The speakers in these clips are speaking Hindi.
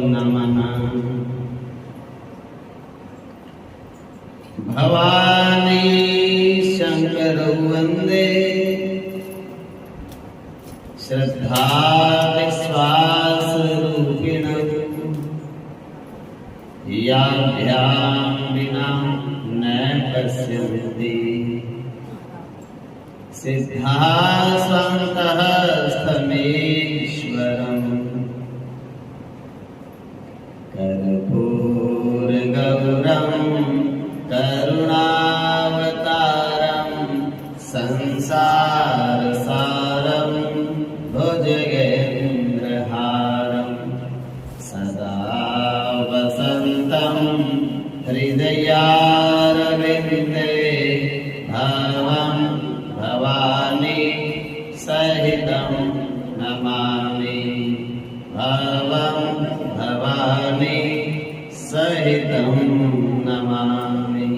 नमः। भवानी शंकरौ वंदे श्रद्धा विश्वास रूपिणौ याभ्यां विना न पश्यन्ति सिद्धा स्वन्तः स्थमेश्वरम् कर्पूरगौरं करुणावतारं संसारसारं भुजगेन्द्रहारं सदा वसन्तं हृदयारविन्दे भवं भवानी सहितं नमामि भवं भवानी सहितं नमामि।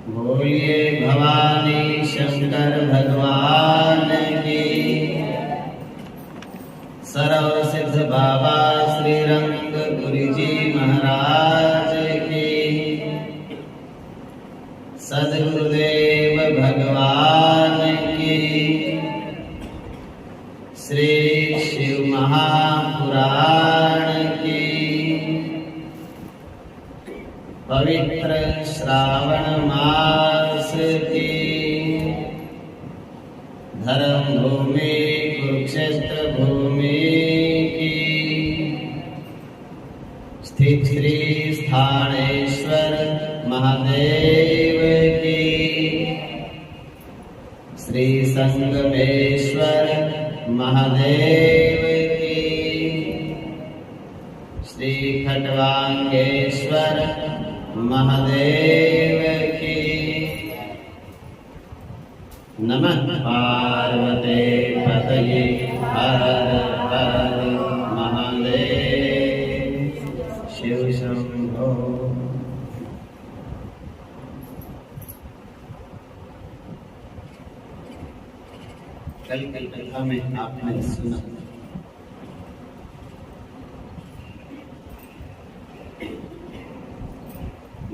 बोलिए भवानी शंकर भगवान की। सर्व सिद्ध बाबा श्री रंग गुरुजी महाराज की। सद्गुरुदेव भगवान की। श्री शिव महापुराण की। पवित्र श्रावण मास की। धर्म भूमि कुरुक्षेत्र भूमि की स्थित श्री स्थानेश्वर महादेव की। श्री संगमेश्वर महादेव की। श्री खटवांगेश्वर महादेव की। नमः पार्वते पतये हर हर महादेव शिव शंभो। कल की कथा में आपने सुना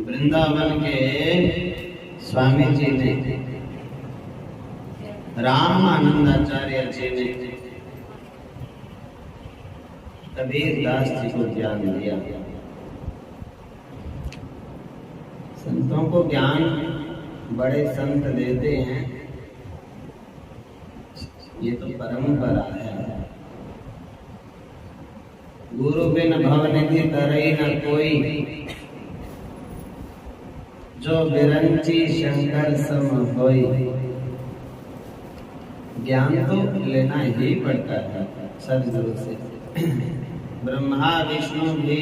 वृंदावन के स्वामी जी ने राम आनंदाचार्य जी ने कबीर दास जी को ज्ञान दिया। संतों को ज्ञान बड़े संत देते हैं, ये तो परंपरा है। गुरु बिन भवनिधि तरई न कोई, जो बिरंची शंकर सम होई। ज्ञान तो लेना ही पड़ता है सदगुरु से। ब्रह्मा विष्णु भी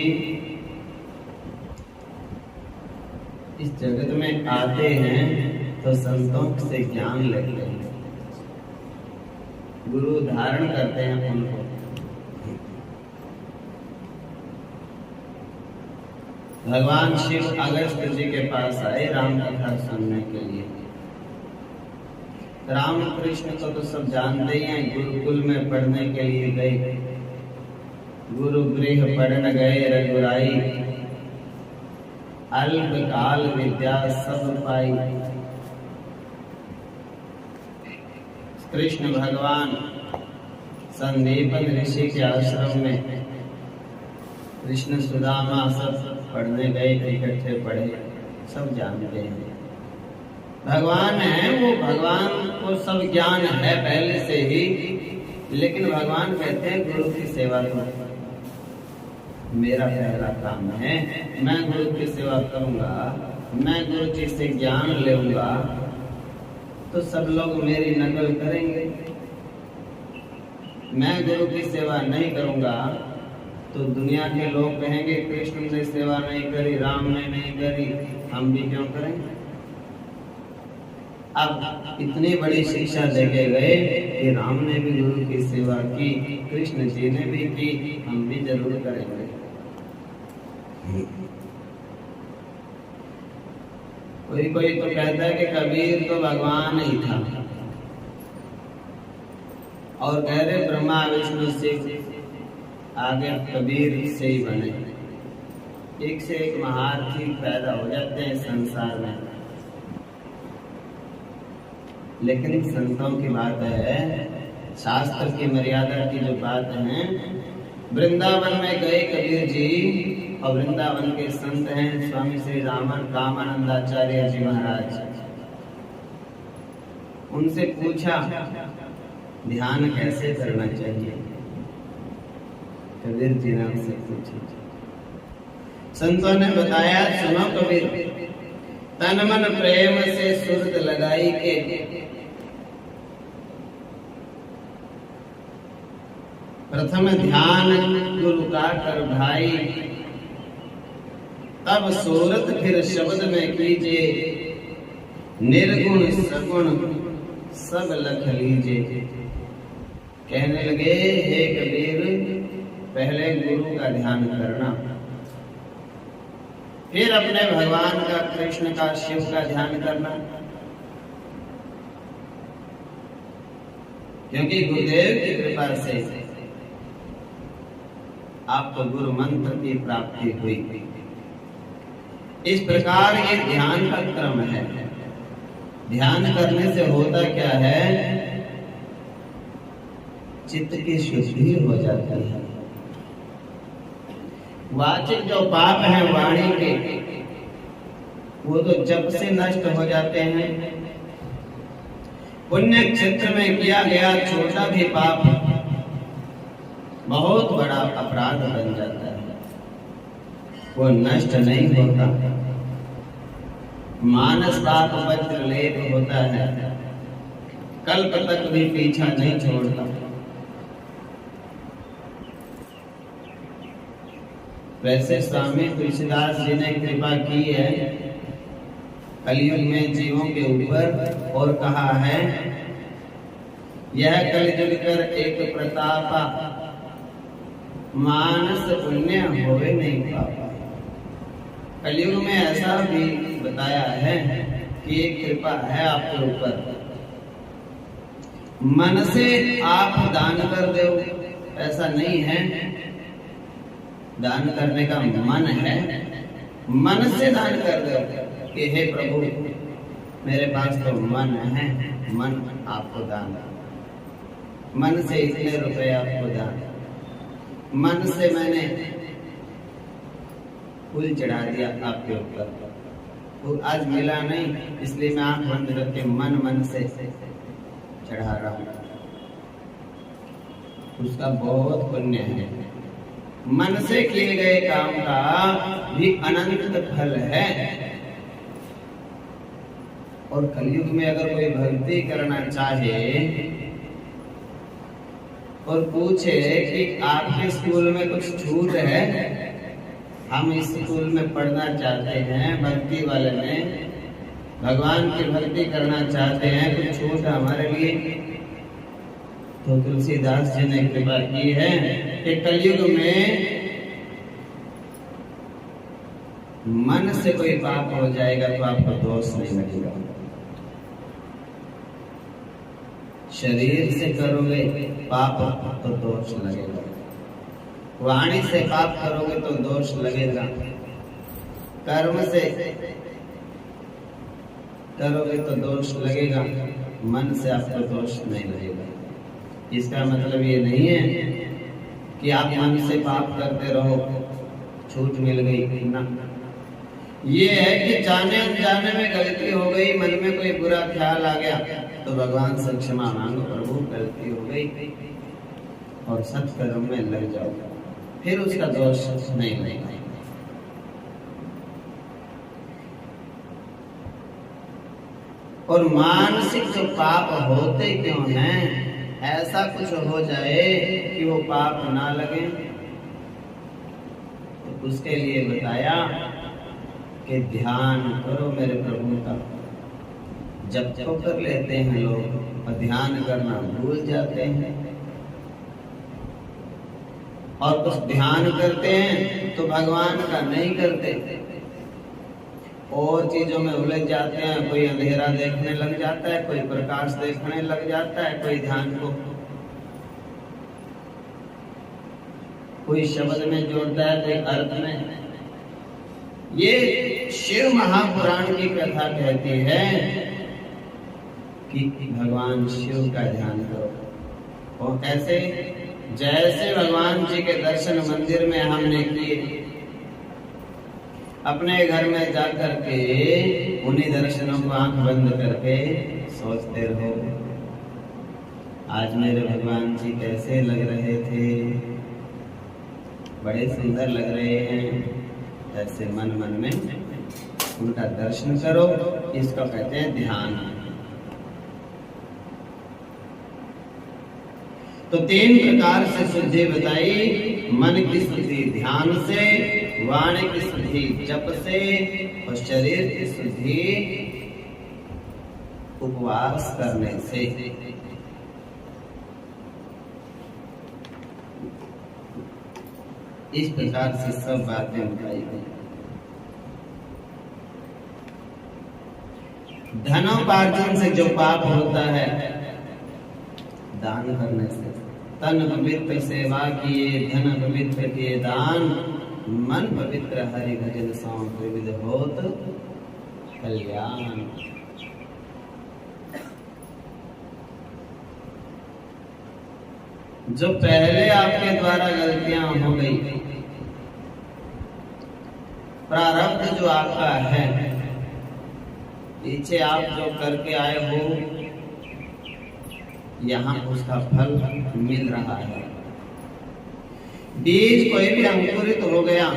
इस जगत में आते हैं तो संतों से ज्ञान लेते हैं, गुरु धारण करते हैं उनको। भगवान शिव अगस्त्य जी के पास आए राम कथा सुनने के लिए। राम कृष्ण को तो सब जानते ही हैं, गुरुकुल में पढ़ने के लिए गए। गुरु गृह पढ़न गए रघुराई, अल्प काल विद्या सब पाई। कृष्ण भगवान संदीपन ऋषि के आश्रम में कृष्ण सुदामा सब पढ़ने गए, इकट्ठे पढ़े, सब जानते हैं। भगवान है वो, भगवान को सब ज्ञान है पहले से ही, लेकिन भगवान कहते हैं गुरु की सेवा करो। मेरा पहला काम है, मैं गुरु की सेवा करूंगा, मैं गुरु जी से ज्ञान लूंगा तो सब लोग मेरी नकल करेंगे। मैं गुरु की सेवा नहीं करूंगा तो दुनिया के लोग कहेंगे कृष्ण ने सेवा नहीं करी, राम ने नहीं करी, हम भी क्यों करेंगे। अब इतनी बड़ी शिक्षा देके गए कि राम ने भी गुरु की सेवा की, कृष्ण जी ने भी की, हम भी जरूर करेंगे। कोई कोई तो कहता है कि कबीर तो भगवान ही था, और कह रहे ब्रह्मा विष्णु शिव आगे कबीर से ही बने। एक से एक महारथी पैदा हो जाते हैं संसार में, लेकिन संतों की बात है, शास्त्र की मर्यादा की जो बात है, वृंदावन में गए कबीर जी, और वृंदावन के संत हैं स्वामी श्री रामानंदाचार्य जी महाराज। उनसे पूछा ध्यान कैसे करना चाहिए। कबीर जी ने उनसे पूछा, संतों ने बताया, सुनो कबीर, तन मन प्रेम से सुरत लगाई के प्रथम ध्यान गुरु का कर भाई, तब सूरत फिर शब्द में कीजिए, निर्गुण सगुण सब लख लीजिए। कहने लगे, हे कबीर, पहले गुरु का ध्यान करना, फिर अपने भगवान का, कृष्ण का, शिव का ध्यान करना, क्योंकि गुरुदेव की कृपा से आपको गुरु मंत्र की प्राप्ति हुई। इस प्रकार ये ध्यान का क्रम है। ध्यान करने से होता क्या है, चित्त की शुद्धि हो जाती है। वाचिक जो पाप है वाणी के, वो तो जब से नष्ट हो जाते हैं। पुण्य क्षेत्र में किया गया छोटा भी पाप बहुत बड़ा अपराध बन जाता है, वो नष्ट नहीं होता। मानस पाप वज्र लेप होता है, कल्प तक भी पीछा नहीं छोड़ता। वैसे स्वामी तुलसीदास जी ने कृपा की है कलयुग में जीवों के ऊपर, और कहा है, यह कलयुग कर एक प्रतापा, मानस पुण्य होवे नहीं पापा। कलयुग में ऐसा भी बताया है कि एक कृपा है आपके ऊपर, मन से आप दान कर दो, ऐसा नहीं है। दान करने का मन है, मन से दान कर दो कि हे प्रभु, मेरे पास तो मन है, मन आपको दान, मन से इतने रुपए आपको दान, मन से मैंने फूल चढ़ा दिया आपके ऊपर, वो आज मिला नहीं, इसलिए मैं आंख बंद करके मन से चढ़ा रहा हूं। उसका बहुत पुण्य है। मन से किए गए काम का भी अनंत फल है। और कलयुग में अगर कोई भक्ति करना चाहे और पूछे कि आपके स्कूल में कुछ छूट है, हम इस स्कूल में पढ़ना चाहते हैं, भक्ति वाले में भगवान की भक्ति करना चाहते हैं, कुछ छूट हमारे लिए, तो तुलसीदास जी ने कृपा की है कि कलयुग में मन से कोई पाप हो जाएगा तो आपको दोष नहीं लगेगा। शरीर से करोगे पाप तो दोष लगेगा, वाणी से पाप करोगे तो दोष लगेगा, कर्म से करोगे तो दोष लगेगा, मन से आपको दोष नहीं लगेगा। इसका मतलब ये नहीं है कि आप मन से पाप करते रहो, छूट मिल गई ना। ये है कि जाने अनजाने में गलती हो गई, मन में कोई बुरा ख्याल आ गया तो भगवान से क्षमा मांगो, प्रभु गलती हो गई, और सत्कर्म में लग जाओ, फिर उसका दोष नहीं लगेगा। और मानसिक जो पाप होते क्यों हैं, ऐसा कुछ हो जाए कि वो पाप ना लगे, तो उसके लिए बताया कि ध्यान करो मेरे प्रभु का। जब तो कर लेते हैं लोग और ध्यान करना भूल जाते हैं, और कुछ ध्यान करते हैं तो भगवान का नहीं करते, और चीजों में उलझ जाते हैं। कोई अंधेरा देखने लग जाता है, कोई प्रकाश देखने लग जाता है, कोई ध्यान को कोई शब्द में जोड़ता है, कोई अर्थ में। ये शिव महापुराण की कथा कहती है कि भगवान शिव का ध्यान करो। और ऐसे जैसे भगवान जी के दर्शन मंदिर में हमने किए, अपने घर में जाकर के उन्हीं दर्शनों को आंख बंद करके सोचते रहो, आज मेरे भगवान जी कैसे लग रहे थे, बड़े सुंदर लग रहे हैं। ऐसे मन मन में उनका दर्शन करो, इसको कहते हैं ध्यान। तो 3 प्रकार से शुद्धि बताई, मन की शुद्धि ध्यान से, वाणी की शुद्धि जप से, और शरीर की शुद्धि उपवास करने से। इस प्रकार से सब बातें बताई गई। धनोपार्जन से जो पाप होता है, दान करने से, तन पवित्र सेवा किए, धन पवित्र किए दान, मन पवित्र हरि भजन सौ त्रिविध होत कल्याण। जो पहले आपके द्वारा गलतियां हो गई, प्रारब्ध जो आपका है, पीछे आप जो करके आए हो, यहाँ उसका फल मिल रहा है। बीज कोई भी अंकुरित हो गया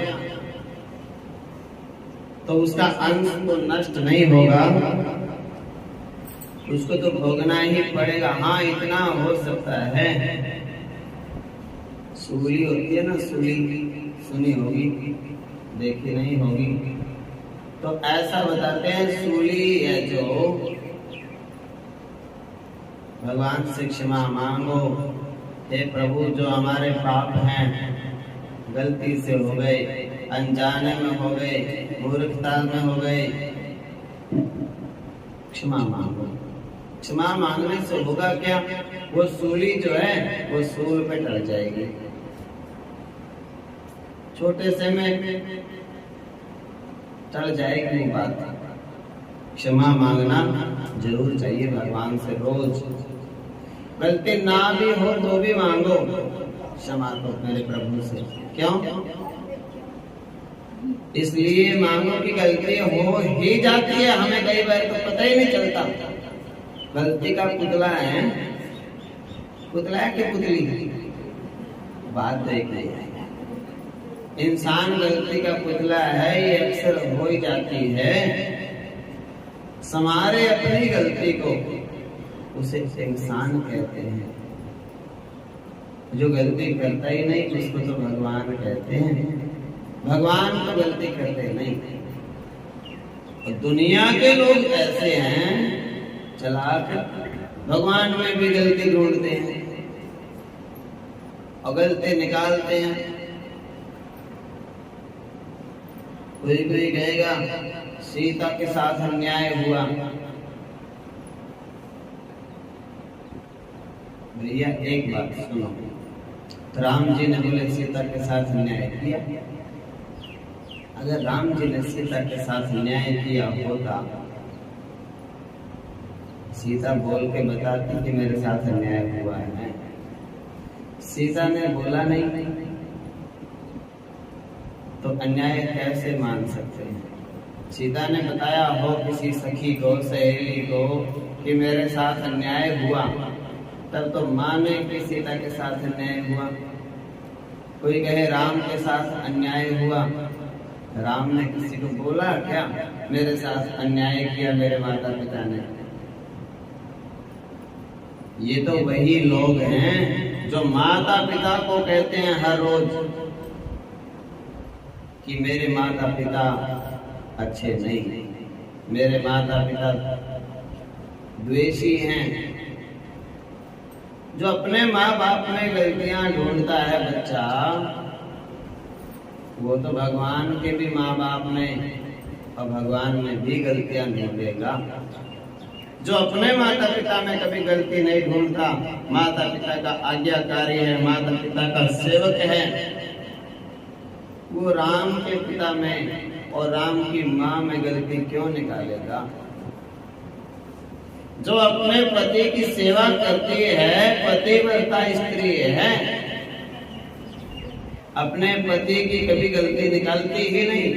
तो उसका अंश तो नष्ट नहीं होगा, उसको तो भोगना ही पड़ेगा। हाँ, इतना हो सकता है, सूली होती है ना, सूली सुनी होगी, देखी नहीं होगी, तो ऐसा बताते हैं सूली है जो भगवान से क्षमा मांगो, हे प्रभु जो हमारे पाप हैं, गलती से हो गए, अनजाने में हो गए, मूर्खता में हो गए, क्षमा मांगो। क्षमा मांगने से होगा क्या, वो सूली जो है वो सूल पे टल जाएगी। छोटे से में टल जाएगी बात। क्षमा मांगना जरूर चाहिए भगवान से रोज। गलती ना भी हो तो भी मांगो क्षमा तो मेरे प्रभु से। क्यों? इसलिए मांगो कि गलती हो ही जाती है, हमें कई बार तो पता ही नहीं चलता। गलती का पुतला है, पुतला है कि पुतली, बात देख नहीं है। इंसान गलती का पुतला है, ये अक्सर हो ही जाती है। समारे अपनी गलती को, उसे इंसान कहते हैं। जो गलती करता ही नहीं उसको तो भगवान कहते हैं। भगवान तो गलती करते नहीं। और दुनिया के लोग ऐसे हैं चालाक, भगवान में भी गलती ढूंढते हैं और गलती निकालते हैं। कोई कोई कहेगा सीता के साथ अन्याय हुआ। भैया एक बात सुनो, राम जी ने बोले सीता के साथ अन्याय किया। अगर राम जी ने सीता के साथ अन्याय किया होता, सीता बोल के बताती कि मेरे साथ अन्याय हुआ है। सीता ने बोला नहीं तो अन्याय कैसे मान सकते हैं? सीता ने बताया हो किसी सखी को, सहेली को कि मेरे साथ अन्याय हुआ, तब तो माने कि सीता के साथ अन्याय हुआ। कोई कहे राम के साथ अन्याय हुआ, राम ने किसी को बोला क्या मेरे साथ अन्याय किया मेरे माता पिता ने? ये तो वही लोग हैं जो माता पिता को कहते हैं हर रोज कि मेरे माता पिता अच्छे नहीं, मेरे माता पिता द्वेषी हैं। जो अपने माँ बाप में गलतियां ढूंढता है बच्चा, वो तो भगवान के भी माँ बाप में और भगवान में भी गलतियां ढूंढेगा। जो अपने माता पिता में कभी गलती नहीं ढूंढता, माता पिता का आज्ञाकारी है, माता पिता का सेवक है, वो राम के पिता में और राम की माँ में गलती क्यों निकालेगा? जो अपने पति की सेवा करती है, पतिव्रता स्त्री है, अपने पति की कभी गलती निकालती ही नहीं।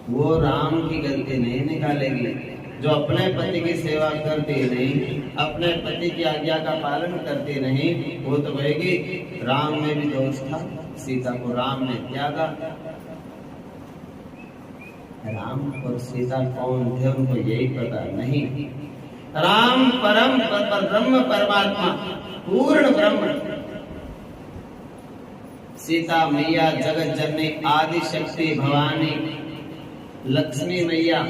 वो राम की गलती नहीं निकालेगी। जो अपने पति की सेवा करती नहीं, अपने पति की आज्ञा का पालन करती नहीं, वो तो कहेगी राम में भी दोष था, सीता को राम ने त्यागा। राम और सीता कौन थे उनको यही पता नहीं। राम परम ब्रह्म परमात्मा, पूर्ण ब्रह्म। सीता मैया जगत जननी, आदि शक्ति भवानी, लक्ष्मी मैया।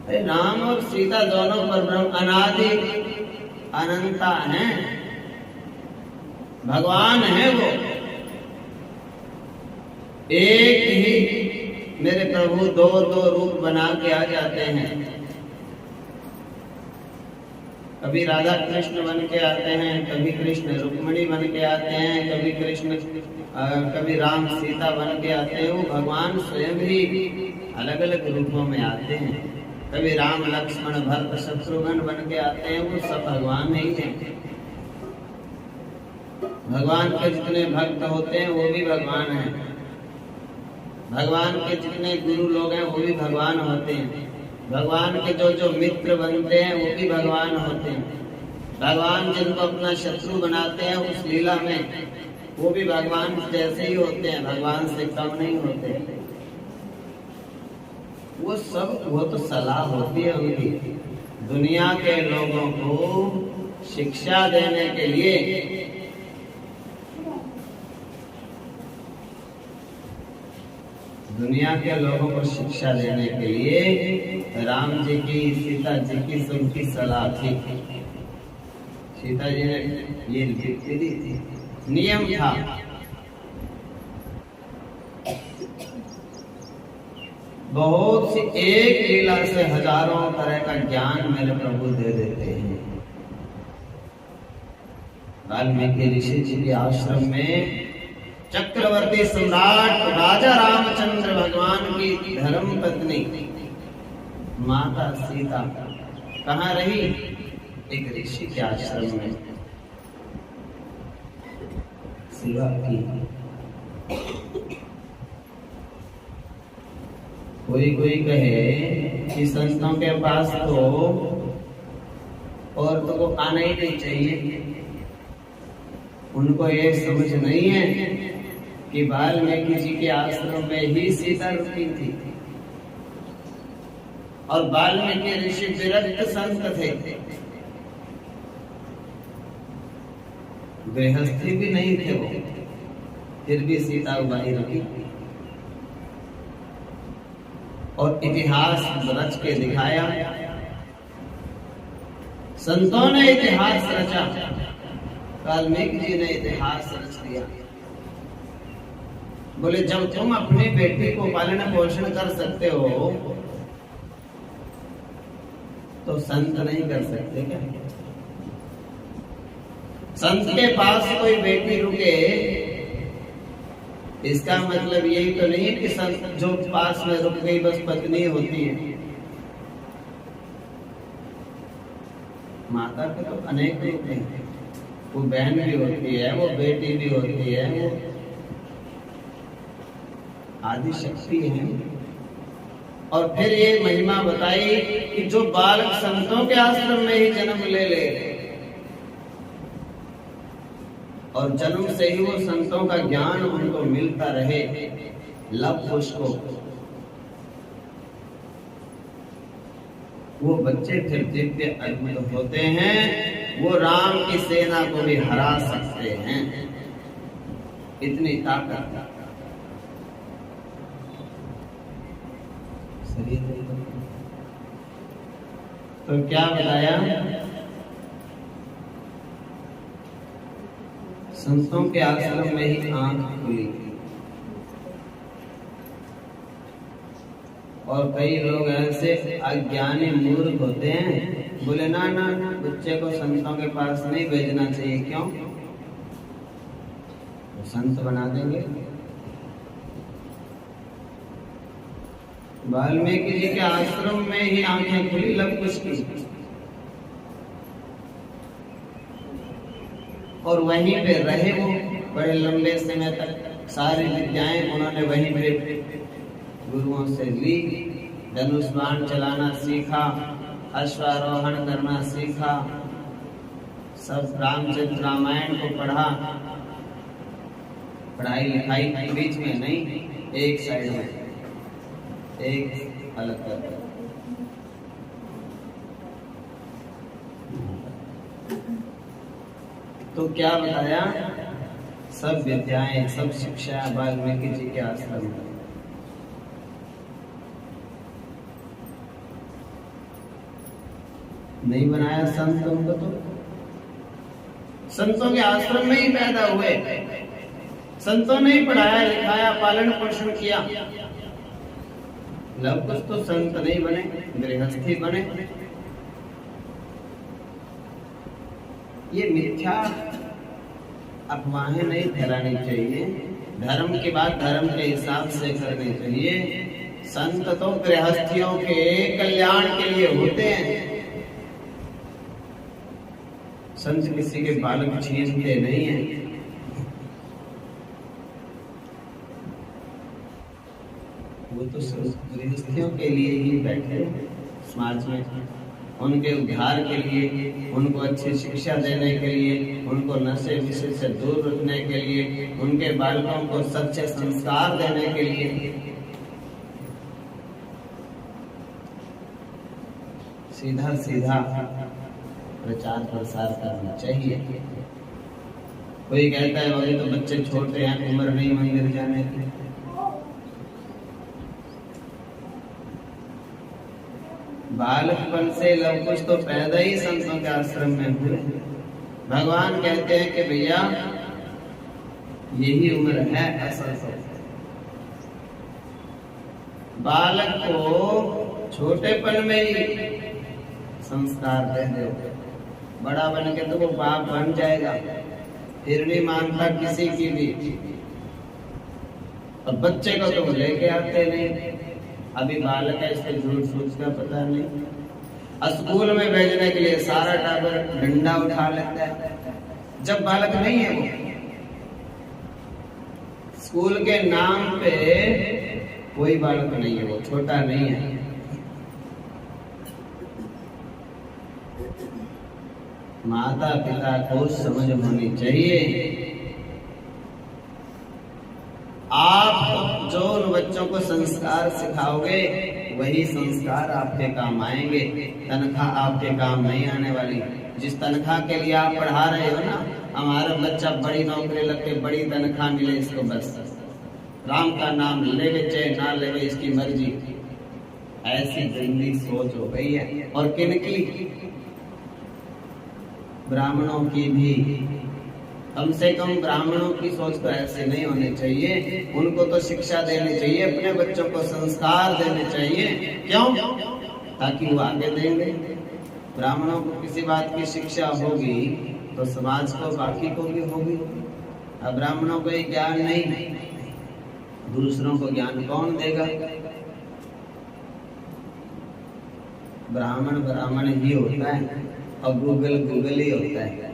राम और सीता दोनों पर ब्रह्म, अनादि अनंता हैं, भगवान है वो। एक ही मेरे प्रभु दो दो रूप बना के आ जाते हैं। कभी राधा कृष्ण बन के आते हैं, कभी कृष्ण रुक्मिणी बन के आते हैं, कभी कृष्ण कभी राम सीता बन के आते हैं। वो भगवान स्वयं ही अलग अलग रूपों में आते हैं। कभी राम लक्ष्मण भरत शत्रुघ्न बन के आते हैं। वो सब भगवान ही हैं। भगवान के जितने भक्त होते हैं वो भी भगवान हैं। भगवान के जितने गुरु लोग हैं वो भी भगवान होते हैं। भगवान के जो जो मित्र बनते हैं वो भी भगवान होते हैं। भगवान जिनको अपना शत्रु बनाते हैं उस लीला में, वो भी भगवान जैसे ही होते हैं, भगवान से कम नहीं होते। वो तो सलाह होती है उनकी, दुनिया के लोगों को शिक्षा देने के लिए। दुनिया के लोगों को शिक्षा देने के लिए राम जी की, सीता जी की सबकी सलाह थी। सीता जी ने ये लिखी थी, नियम था। बहुत सी एक लीला से हजारों तरह का ज्ञान मेरे प्रभु दे देते हैं। वाल्मीकि ऋषि जी के आश्रम में चक्रवर्ती सम्राट राजा रामचंद्र भगवान की धर्म पत्नी माता सीता कहाँ रही? एक ऋषि के आश्रम में सेवा की। कोई कहे कि संतों के पास तो औरतों को आना ही नहीं चाहिए। उनको ये समझ नहीं है कि वाल्मीकि जी के आश्रम में ही सीता रुकी थी और वाल्मीकि ऋषि विरक्त संत थे, गृहस्थी भी नहीं थे वो, फिर भी सीता वहीं रुकी। और इतिहास रच के दिखाया, संतों ने इतिहास रचा, वाल्मीकि जी ने इतिहास रच दिया। बोले जब तुम अपनी बेटी को पालन पोषण कर सकते हो तो संत नहीं कर सकते क्या? संत के पास कोई बेटी रुके इसका मतलब यही तो नहीं है कि संत जो पास में रुक गई बस पत्नी होती है। माता के तो अनेक रूप हैं। वो बहन भी होती है, वो बेटी भी होती है, वो आदि शक्ति है। और फिर ये महिमा बताई कि जो बालक संतों के आश्रम में ही जन्म ले और जन्म से ही वो संतों का ज्ञान उनको मिलता रहे, लव कुश को, वो बच्चे फिर दिव्य अद्भुत होते हैं। वो राम की सेना को भी हरा सकते हैं, इतनी ताकत। तो क्या बताया? संतों के आश्रम में ही आंख खुली। और कई लोग ऐसे अज्ञानी मूर्ख होते हैं, बोले ना ना ना, बच्चे को संतों के पास नहीं भेजना चाहिए। क्यों? संत बना देंगे। वाल्मीकि जी के आश्रम में ही आंखें खुली लव कुश की, और वहीं पे रहे वो बड़े लंबे समय तक। सारी विद्याएं उन्होंने वहीं पे गुरुओं से ली। धनुष बाण चलाना सीखा, अश्वारोहण करना सीखा, सब रामचरित रामायण को पढ़ा। पढ़ाई लिखाई बीच में नहीं, एक साइड में, एक अलग कर। तो क्या बताया, सब विद्याएं सब शिक्षा वाल्मीकि जी के आश्रम में। नहीं बनाया संत उनको, तो संतों के आश्रम में ही पैदा हुए। संतों ने ही पढ़ाया लिखाया पालन पोषण किया। लव कुश तो संत नहीं बने, गृहस्थी बने। ये मिथ्या अफवाहें नहीं फैलानी चाहिए। धर्म की बात धर्म के हिसाब से करनी चाहिए। संत तो गृहस्थियों के कल्याण के लिए होते हैं। संत किसी के बालक छीनते नहीं है। वो तो गृहस्थियों के लिए ही बैठे समाज में, उनके उद्धार के लिए, उनको अच्छी शिक्षा देने के लिए, उनको नशे विषय से दूर रखने के लिए, उनके बालकों को सच्चे संस्कार देने के लिए। सीधा सीधा प्रचार प्रसार करना चाहिए। कोई कहता है अभी तो बच्चे छोटे हैं, उम्र नहीं मंदिर जाने की। बालकपन से लव कुश तो पैदा ही संतों के आश्रम में हुए। भगवान कहते हैं कि भैया यही उम्र है असल से। बालक को छोटेपन में ही संस्कार दे दो, बड़ा बन के तो वो बाप बन जाएगा, फिर नहीं मानता किसी की भी। और बच्चे को तो लेके आते नहीं। अभी बालक है, इसको झूठ सूझ का पता नहीं। स्कूल में भेजने के लिए सारा टाबर डंडा उठा लेता है, जब बालक नहीं है वो। स्कूल के नाम पे कोई बालक नहीं है, वो छोटा नहीं है। माता पिता को समझ होनी चाहिए। आप जो उन बच्चों को संस्कार सिखाओगे वही संस्कार आपके काम आएंगे। तनख्वाह आपके काम नहीं आने वाली। जिस तनख्वाह के लिए आप पढ़ा रहे हो ना, हमारा बच्चा बड़ी नौकरी लग के बड़ी तनख्वाह मिले इसको, बस राम का नाम लेवे चाहे ना लेवे इसकी मर्जी। ऐसी गंदी सोच हो गई है। और किनकी? ब्राह्मणों की भी। कम से कम ब्राह्मणों की सोच तो ऐसे नहीं होनी चाहिए। उनको तो शिक्षा देनी चाहिए, अपने बच्चों को संस्कार देने चाहिए। क्यों? ताकि वो आगे देंगे। ब्राह्मणों को किसी बात की शिक्षा होगी तो समाज को बाकी को भी होगी। अब ब्राह्मणों को ये ज्ञान नहीं, दूसरों को ज्ञान कौन देगा? ब्राह्मण ब्राह्मण ही होता है और गूगल गूगल ही होता है।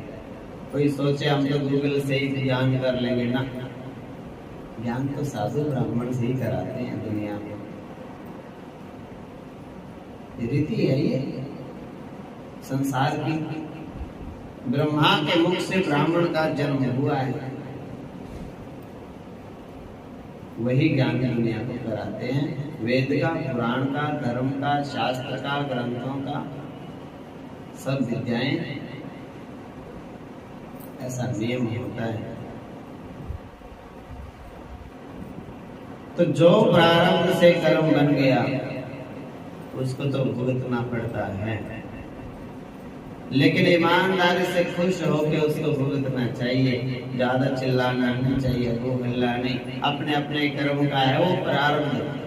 कोई सोचे हम तो गूगल से ही ज्ञान कर लेंगे ना। ज्ञान तो साधु ब्राह्मण से ही कराते हैं दुनिया में। रीति है ये संसार की। ब्रह्मा के मुख से ब्राह्मण का जन्म हुआ है, वही ज्ञान दुनिया को कराते हैं। वेद का, पुराण का, धर्म का, शास्त्र का, ग्रंथों का, सब विद्याएं ऐसा नियम होता है। तो जो प्रारंभ से कर्म बन गया उसको तो भुगतना पड़ता है, लेकिन ईमानदारी से खुश होकर उसको भुगतना चाहिए। ज्यादा चिल्लाना नहीं चाहिए, वो मिलना नहीं। अपने अपने कर्म का है वो प्रारंभ।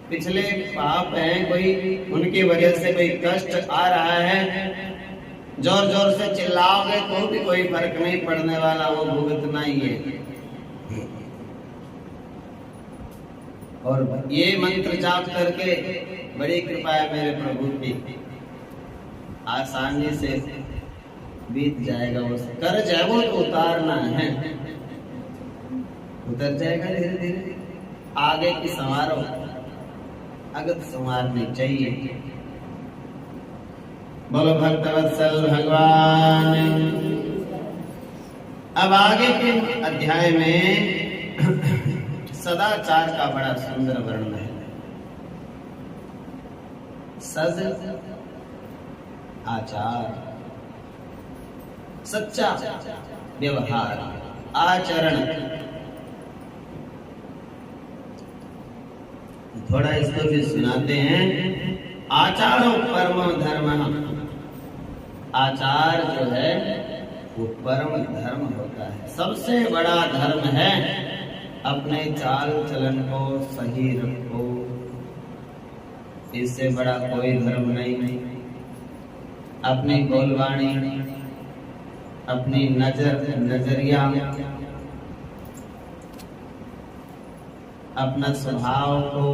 पिछले पाप हैं कोई, उनकी वजह से कोई कष्ट आ रहा है, जोर जोर से चिल्लाओगे तो भी कोई फर्क नहीं पड़ने वाला, वो भुगतना ही है। और ये मंत्र जाप करके बड़ी कृपा है मेरे प्रभु की, आसानी से बीत जाएगा। वो कर्ज है वो तो उतारना है, उतर जाएगा धीरे धीरे। आगे की संवारो, अगत संवारनी चाहिए। बोलो भक्तवत्सल भगवान। अब आगे के अध्याय में सदाचार का बड़ा सुंदर वर्णन है। सद आचार, सच्चा व्यवहार, आचरण। थोड़ा इसको भी सुनाते हैं। आचारो परमो धर्म। आचार जो है वो परम धर्म होता है, सबसे बड़ा धर्म है। अपने चाल चलन को सही रखो, इससे बड़ा कोई धर्म नहीं। अपनी बोलवाणी, अपनी नजरिया, अपना स्वभाव को,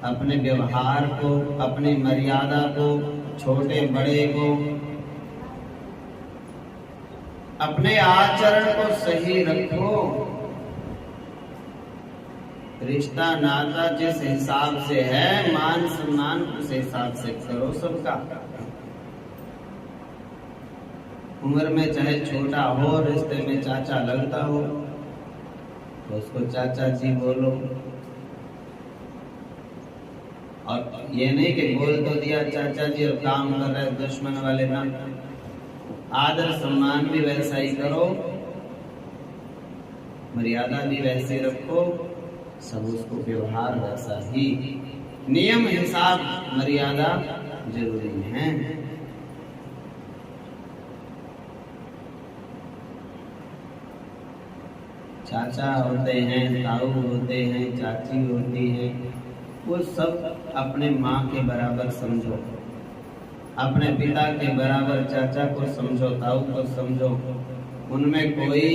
अपने व्यवहार को, अपनी मर्यादा को, छोटे बड़े को, अपने आचरण को सही रखो। रिश्ता नाता जिस हिसाब से है, मान सम्मान उस हिसाब से करो सबका। उम्र में चाहे छोटा हो, रिश्ते में चाचा लगता हो तो उसको चाचा जी बोलो। और ये नहीं कि बोल तो दिया चाचा जी और काम कर रहे दुश्मन वाले ना। आदर सम्मान भी वैसा ही करो, मर्यादा भी वैसे रखो, सब उसको व्यवहार वैसा ही। नियम हिसाब मर्यादा जरूरी है। चाचा होते हैं, ताऊ होते हैं, चाची होती है, वो सब अपने माँ के बराबर समझो, अपने पिता के बराबर चाचा को समझो, ताऊ को समझो। उनमें कोई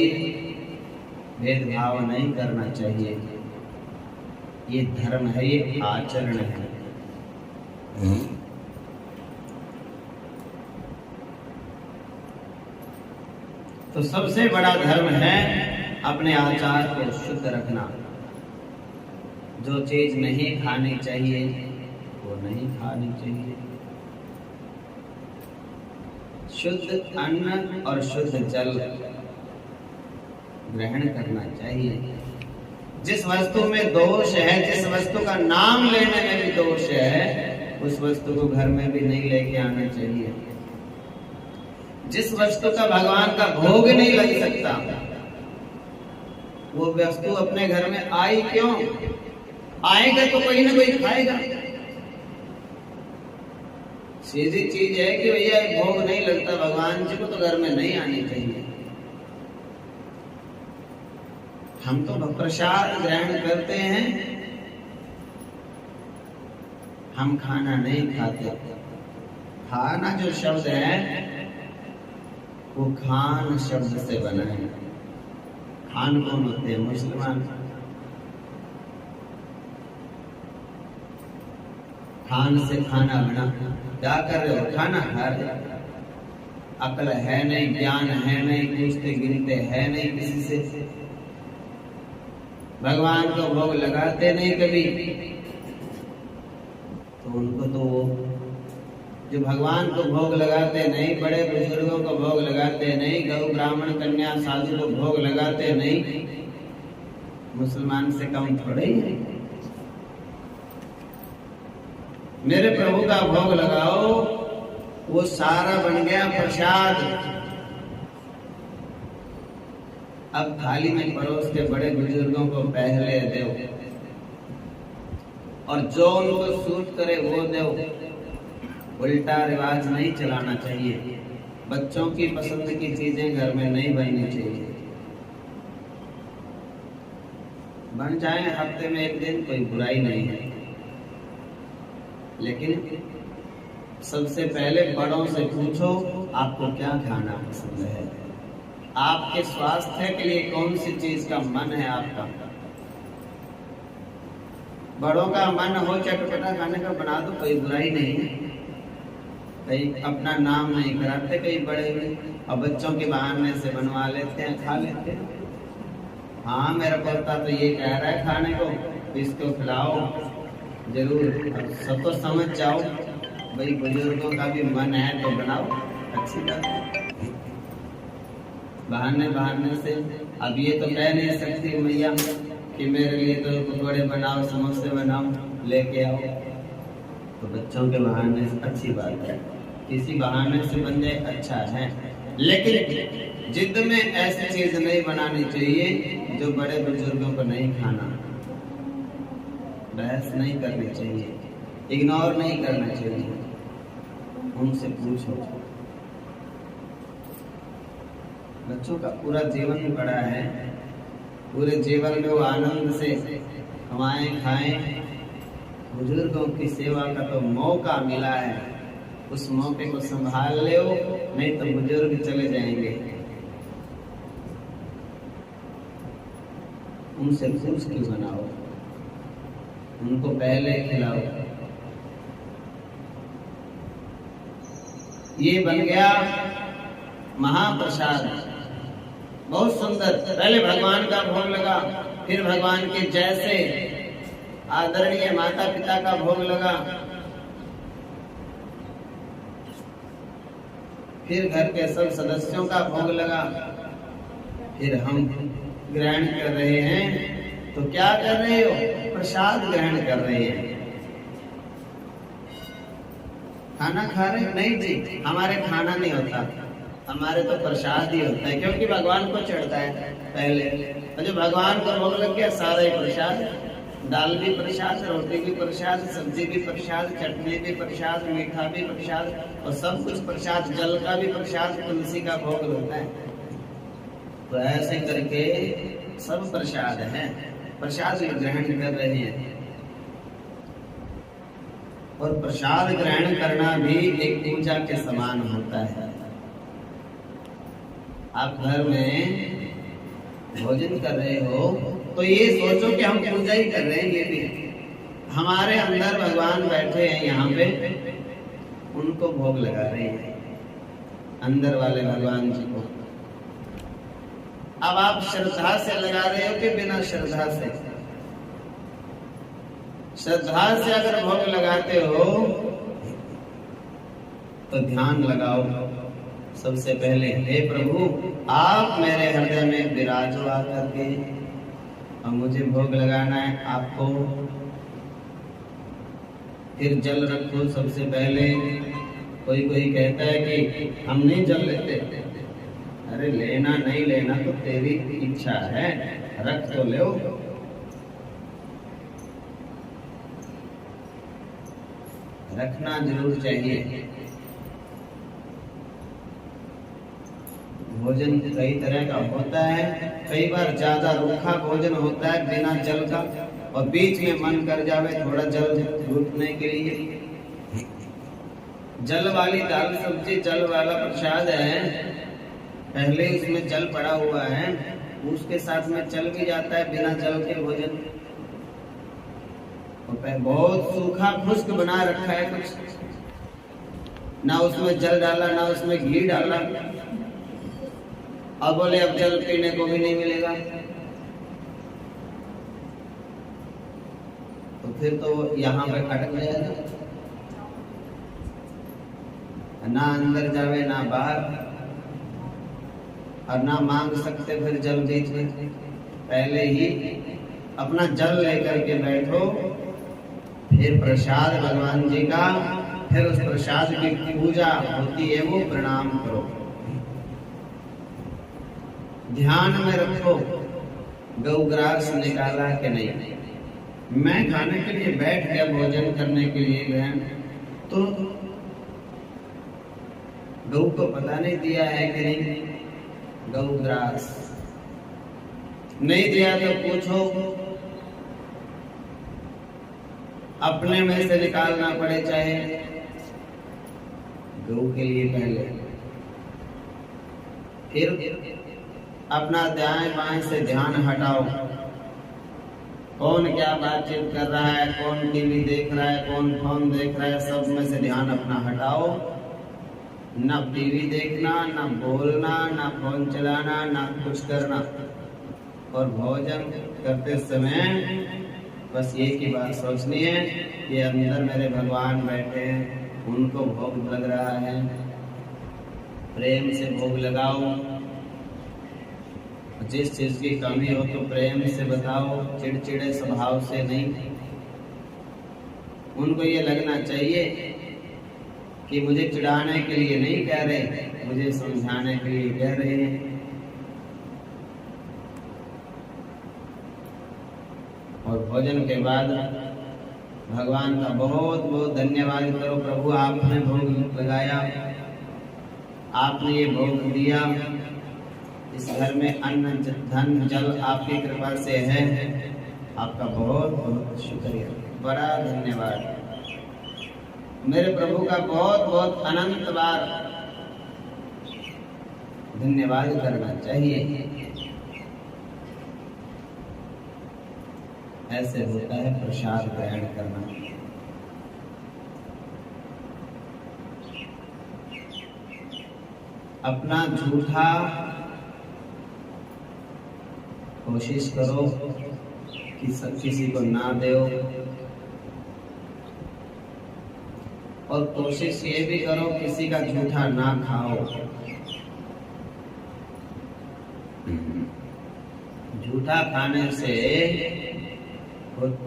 भेदभाव नहीं करना चाहिए। ये धर्म है, ये आचरण है। तो सबसे बड़ा धर्म है अपने आचार को शुद्ध रखना। जो चीज नहीं खानी चाहिए वो नहीं खानी चाहिए। शुद्ध अन्न और शुद्ध जल ग्रहण करना चाहिए। जिस वस्तु में दोष है, जिस वस्तु का नाम लेने में भी दोष है, उस वस्तु को घर में भी नहीं लेके आना चाहिए। जिस वस्तु का भगवान का भोग नहीं लग सकता, वो वस्तु अपने घर में आई क्यों? आएगा तो कोई ना कोई खाएगा। सीधी चीज है कि भैया भोग नहीं लगता भगवान जी को, तो घर में नहीं आनी चाहिए। हम तो प्रसाद ग्रहण करते हैं, हम खाना नहीं खाते। खाना जो शब्द है वो खान शब्द से बना है। खान कौन होते हैं? मुसलमान। खान से खाना बना। क्या कर रहे हो? खाना खा रहे। अकल है नहीं, ज्ञान है नहीं, पूछते गिनते है नहीं किसी से। भगवान को भोग लगाते नहीं कभी। तो उनको तो जो भगवान को भोग लगाते नहीं, बड़े बुजुर्गों को भोग लगाते नहीं, गौ ब्राह्मण कन्या साधु को भोग लगाते नहीं, मुसलमान से कम थोड़े ही है। मेरे प्रभु का भोग लगाओ, वो सारा बन गया प्रसाद। अब थाली में परोस के बड़े बुजुर्गों को पहले दो, और जो उनको सूट करे वो दो। उल्टा रिवाज नहीं चलाना चाहिए। बच्चों की पसंद की चीजें घर में नहीं बननी चाहिए। बन जाए हफ्ते में एक दिन, कोई बुराई नहीं है, लेकिन सबसे पहले बड़ों से पूछो आपको क्या खाना पसंद है, आपके स्वास्थ्य के लिए कौन सी चीज का मन है आपका। बड़ों का मन हो चटपटा खाने का बना दो, कोई बुराई नहीं है। कई अपना नाम नहीं कराते कई बड़े भी, और बच्चों के बहाने से बनवा लेते हैं, खा लेते हैं। हाँ मेरा पोता तो ये कह रहा है खाने को, इसको खिलाओ जरूर। अब सब तो समझ जाओ भाई, बुजुर्गों का भी मन है तो बनाओ, अच्छी बात है। बहाने बहाने से अब ये तो कह नहीं सकती मैया कि मेरे लिए तो पकौड़े बनाओ, समोसे बनाओ, लेके आओ। तो बच्चों के बहाने से अच्छी बात है, किसी बहाने से बन जाए अच्छा है, लेकिन जिद में ऐसी चीज नहीं बनानी चाहिए जो बड़े बुजुर्गों को नहीं खाना। बहस नहीं करनी चाहिए, इग्नोर नहीं करना चाहिए, उनसे पूछो। बच्चों का पूरा जीवन पड़ा है, पूरे जीवन में वो आनंद से कमाएं खाएं। बुजुर्गों की सेवा का तो मौका मिला है, उस मौके को संभाल लो, नहीं तो बुजुर्ग चले जाएंगे। उनसे पूछ के बनाओ, उनको पहले खिलाओ। ये बन गया महाप्रसाद, बहुत सुंदर। पहले भगवान का भोग लगा, फिर भगवान के जैसे आदरणीय माता पिता का भोग लगा, फिर घर के सब सदस्यों का भोग लगा, फिर हम ग्रहण कर रहे हैं। तो क्या कर रहे हो? प्रसाद ग्रहण कर रहे हैं। खाना खा रहे हैं? नहीं जी, हमारे खाना नहीं होता, हमारे तो प्रसाद ही होता है, क्योंकि भगवान को चढ़ता है पहले। और जो भगवान को भोग लग गया सारा ही प्रसाद, दाल भी प्रसाद, रोटी भी प्रसाद, सब्जी भी प्रसाद, चटनी भी प्रसाद, मीठा भी प्रसाद, और सब कुछ प्रसाद। जल का भी प्रसाद, तुलसी का भोग होता है। तो ऐसे करके सब प्रसाद है, प्रसाद ग्रहण कर रहे हैं। और प्रसाद ग्रहण करना भी एक पूजा के समान होता है। आप घर में भोजन कर रहे हो तो ये सोचो कि हम पूजा ही कर रहे हैं। ये भी हमारे अंदर भगवान बैठे हैं यहाँ पे, उनको भोग लगा रहे हैं, अंदर वाले भगवान जी को। अब आप श्रद्धा से लगा रहे हो कि बिना श्रद्धा से? श्रद्धा से अगर भोग लगाते हो तो ध्यान लगाओ सबसे पहले, हे प्रभु आप मेरे हृदय में विराजो आकर के, और मुझे भोग लगाना है आपको। फिर जल रखो सबसे पहले। कोई कोई कहता है कि हम नहीं जल लेते। अरे लेना नहीं लेना तो तेरी इच्छा है, रख तो लो। रखना जरूर चाहिए। भोजन कई तरह का होता है, कई बार ज्यादा रूखा भोजन होता है बिना जल का, और बीच में मन कर जावे थोड़ा जल घूटने के लिए। जल वाली दाल सब्जी जल वाला प्रसाद है, पहले उसमें जल पड़ा हुआ है, उसके साथ में चल भी जाता है बिना जल के भोजन। बहुत सूखा खुश्क बना रखा है कुछ, ना उसमें जल डाला ना उसमें घी डाला, अब बोले अब जल पीने को भी नहीं मिलेगा। तो फिर तो यहाँ पे अटक जाएगा, ना अंदर जावे ना बाहर, और ना मांग सकते फिर जल बीच में। पहले ही अपना जल लेकर के बैठो, फिर प्रसाद भगवान जी का, फिर उस प्रसाद की पूजा होती है वो प्रणाम करो। ध्यान में रखो गौग्रास निकाला कि नहीं। मैं खाने के लिए बैठ गया, भोजन करने के लिए गया, तो गौ को पता नहीं दिया है कि नहीं गौग्रास नहीं दिया तो पूछो, अपने में से निकालना पड़े चाहे गौ के लिए पहले, फिर अपना दाएं बाएं से ध्यान हटाओ, कौन क्या बातचीत कर रहा है, कौन टीवी देख रहा है, कौन फोन देख रहा है, सब में से ध्यान अपना हटाओ। ना टीवी देखना, ना बोलना, ना फोन चलाना, ना कुछ करना। और भोजन करते समय बस एक ही बात सोचनी है कि अंदर मेरे भगवान बैठे हैं, उनको भोग लग रहा है, प्रेम से भोग लगाओ। जिस चीज की कमी हो तो प्रेम से बताओ, चिड़चिड़े स्वभाव से नहीं। उनको ये लगना चाहिए कि मुझे चिढ़ाने के लिए नहीं कह रहे, मुझे समझाने के लिए कह रहे हैं। और भोजन के बाद भगवान का बहुत बहुत धन्यवाद करो। प्रभु आपने भोग लगाया, आपने ये भोग दिया, इस घर में अन्न धन जल आपकी कृपा से है, आपका बहुत बहुत शुक्रिया, बड़ा धन्यवाद। मेरे प्रभु का बहुत बहुत अनंत बार धन्यवाद करना चाहिए। ऐसे होता है प्रसाद ग्रहण करना। अपना झूठा कोशिश करो कि सब किसी को ना दो, और कोशिश ये भी करो किसी का झूठा ना खाओ। झूठा खाने से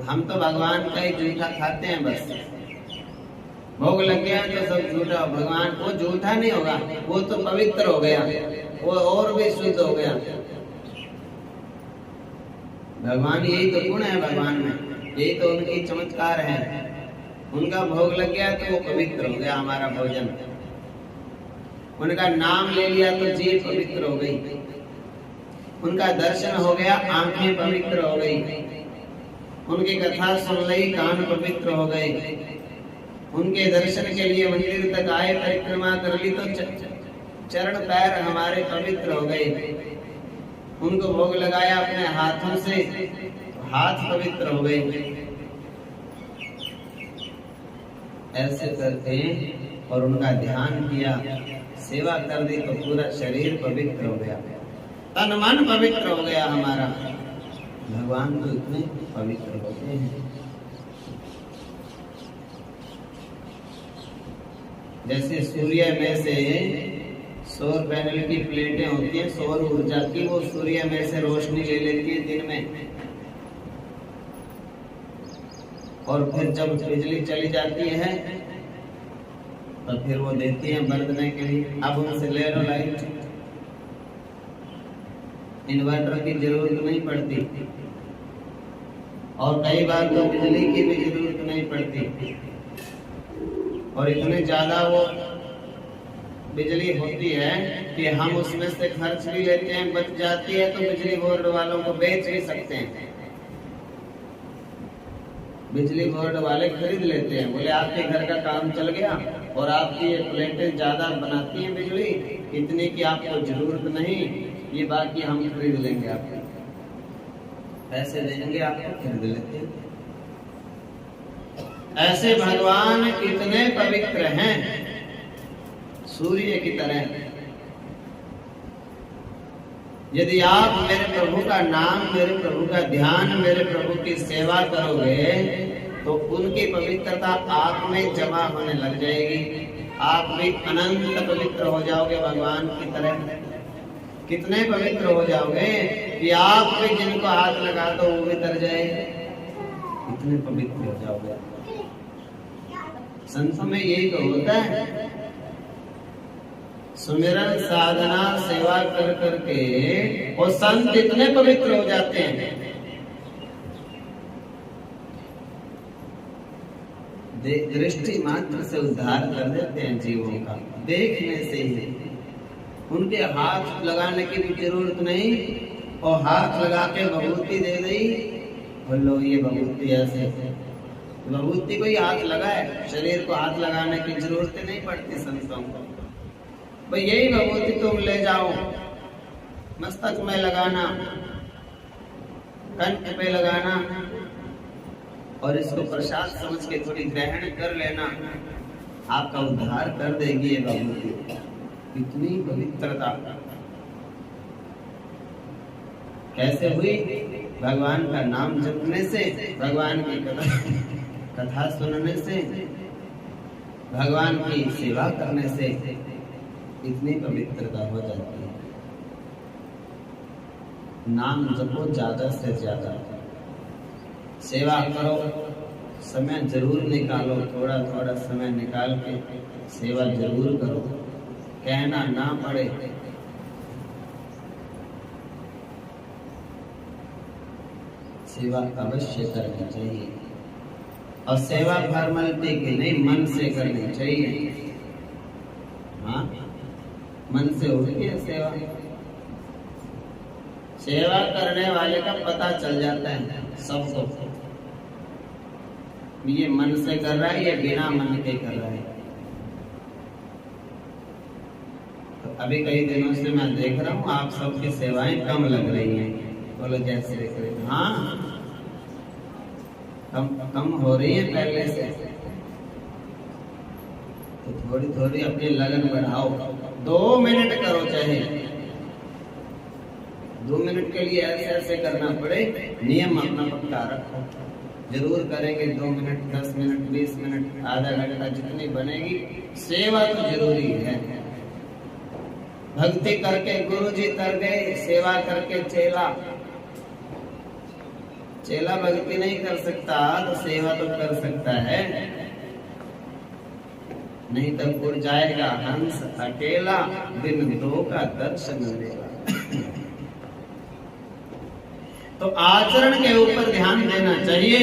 हम तो भगवान का ही झूठा खाते हैं, बस भोग लग गया तो सब झूठा। भगवान वो झूठा नहीं होगा, वो तो पवित्र हो गया, वो और भी शुद्ध हो गया। भगवान यही तो गुण है भगवान में, यही तो उनकी चमत्कार है। उनका भोग लग गया तो वो पवित्र हो गया हमारा भोजन। उनका नाम ले लिया तो जीभ पवित्र हो गई, उनका दर्शन हो गया आंखें पवित्र हो गई, उनकी कथा सुन ली कान पवित्र हो गए, उनके दर्शन के लिए मंदिर तक आए, परिक्रमा कर ली तो चरण पैर हमारे पवित्र हो गए। उनको भोग लगाया अपने हाथों से, हाथ पवित्र हो गए। ऐसे करके और उनका ध्यान किया, सेवा कर दी तो पूरा शरीर पवित्र हो गया, तन मन पवित्र हो गया हमारा। भगवान तो इतने पवित्र होते हैं। जैसे सूर्य में से सौर पैनल की प्लेटें होती हैं, सौर ऊर्जा की, वो सूर्य में से रोशनी ले लेती है दिन में, और फिर जब बिजली चली जाती है तो फिर वो देती है बरतने के लिए। अब उनसे ले लो लाइट, इन्वर्टर की जरूरत नहीं पड़ती, और कई बार तो बिजली की भी जरूरत नहीं पड़ती। और इतने ज्यादा वो बिजली होती है कि हम उसमें से खर्च भी लेते हैं, बच जाती है तो बिजली बोर्ड वालों को बेच भी सकते हैं। बिजली बोर्ड वाले खरीद लेते हैं, बोले आपके घर का काम चल गया और आपकी ये प्लेटें ज्यादा बनाती हैं बिजली, इतनी की आपको जरूरत नहीं, ये बाकी हम खरीद लेंगे, आपको पैसे देंगे, आपको खरीद लेते हैं। ऐसे भगवान कितने पवित्र हैं, सूर्य की तरह। यदि आप मेरे प्रभु का नाम, मेरे प्रभु का ध्यान, मेरे प्रभु की सेवा करोगे तो उनकी पवित्रता आप में जमा होने लग जाएगी। आप भी अनंत पवित्र हो जाओगे भगवान की तरह। कितने पवित्र हो जाओगे कि आप भी जिनको हाथ लगा दो वो भी तर जाए, इतने पवित्र हो जाओगे। संतों में यही तो होता है, सुमिरन साधना सेवा कर करके वो संत इतने पवित्र हो जाते हैं। दृष्टि मात्र से उद्धार कर देते हैं जीवों का, देखने से ही। उनके हाथ लगाने की भी जरूरत नहीं, और हाथ लगा के भभूति दे दी, बोलो ये भभूति ऐसे। भभूति को ही हाथ लगाए, शरीर को हाथ लगाने की जरूरत नहीं पड़ती संतों को। भाई यही भभूति तुम ले जाओ, मस्तक में लगाना, कंठ पे लगाना, और इसको प्रसाद समझ के थोड़ी ग्रहण कर लेना, आपका उद्धार कर देगी ये भगवती। इतनी पवित्रता कैसे हुई? भगवान का नाम जपने से, भगवान की कथा सुनने से, भगवान की सेवा करने से इतनी पवित्रता हो जाती है। नाम जपो ज्यादा से ज्यादा, सेवा करो, समय जरूर निकालो, थोड़ा थोड़ा समय निकाल के सेवा जरूर करो, कहना ना पड़े। सेवा अवश्य करनी चाहिए, और सेवा फॉर्मेलिटी की नहीं, मन से करनी चाहिए। हाँ, मन से होती है सेवा। सेवा करने वाले का पता चल जाता है सबको, ये मन से कर रहा है, ये बिना मन के कर रहा है। तो अभी कई दिनों से मैं देख रहा हूँ आप सबकी सेवाएं कम लग रही हैं। बोलो जैसे देख रहे हैं, हाँ कम हो रही है पहले से। तो थोड़ी थोड़ी अपनी लगन बढ़ाओ, 2 मिनट करो, चाहे 2 मिनट के लिए ऐसे ऐसे करना पड़े, नियम अपना पक्का रखो। जरूर करेंगे 2 मिनट, 10 मिनट, 20 मिनट, आधा घंटा, जितनी बनेगी। सेवा तो जरूरी है। भक्ति करके गुरु जी तर गए, सेवा करके चेला। चेला भक्ति नहीं कर सकता तो सेवा तो कर सकता है, नहीं तो उड़ जाएगा हंस अकेला, बिन 2 का दर्शन देगा। तो आचरण के ऊपर ध्यान देना चाहिए।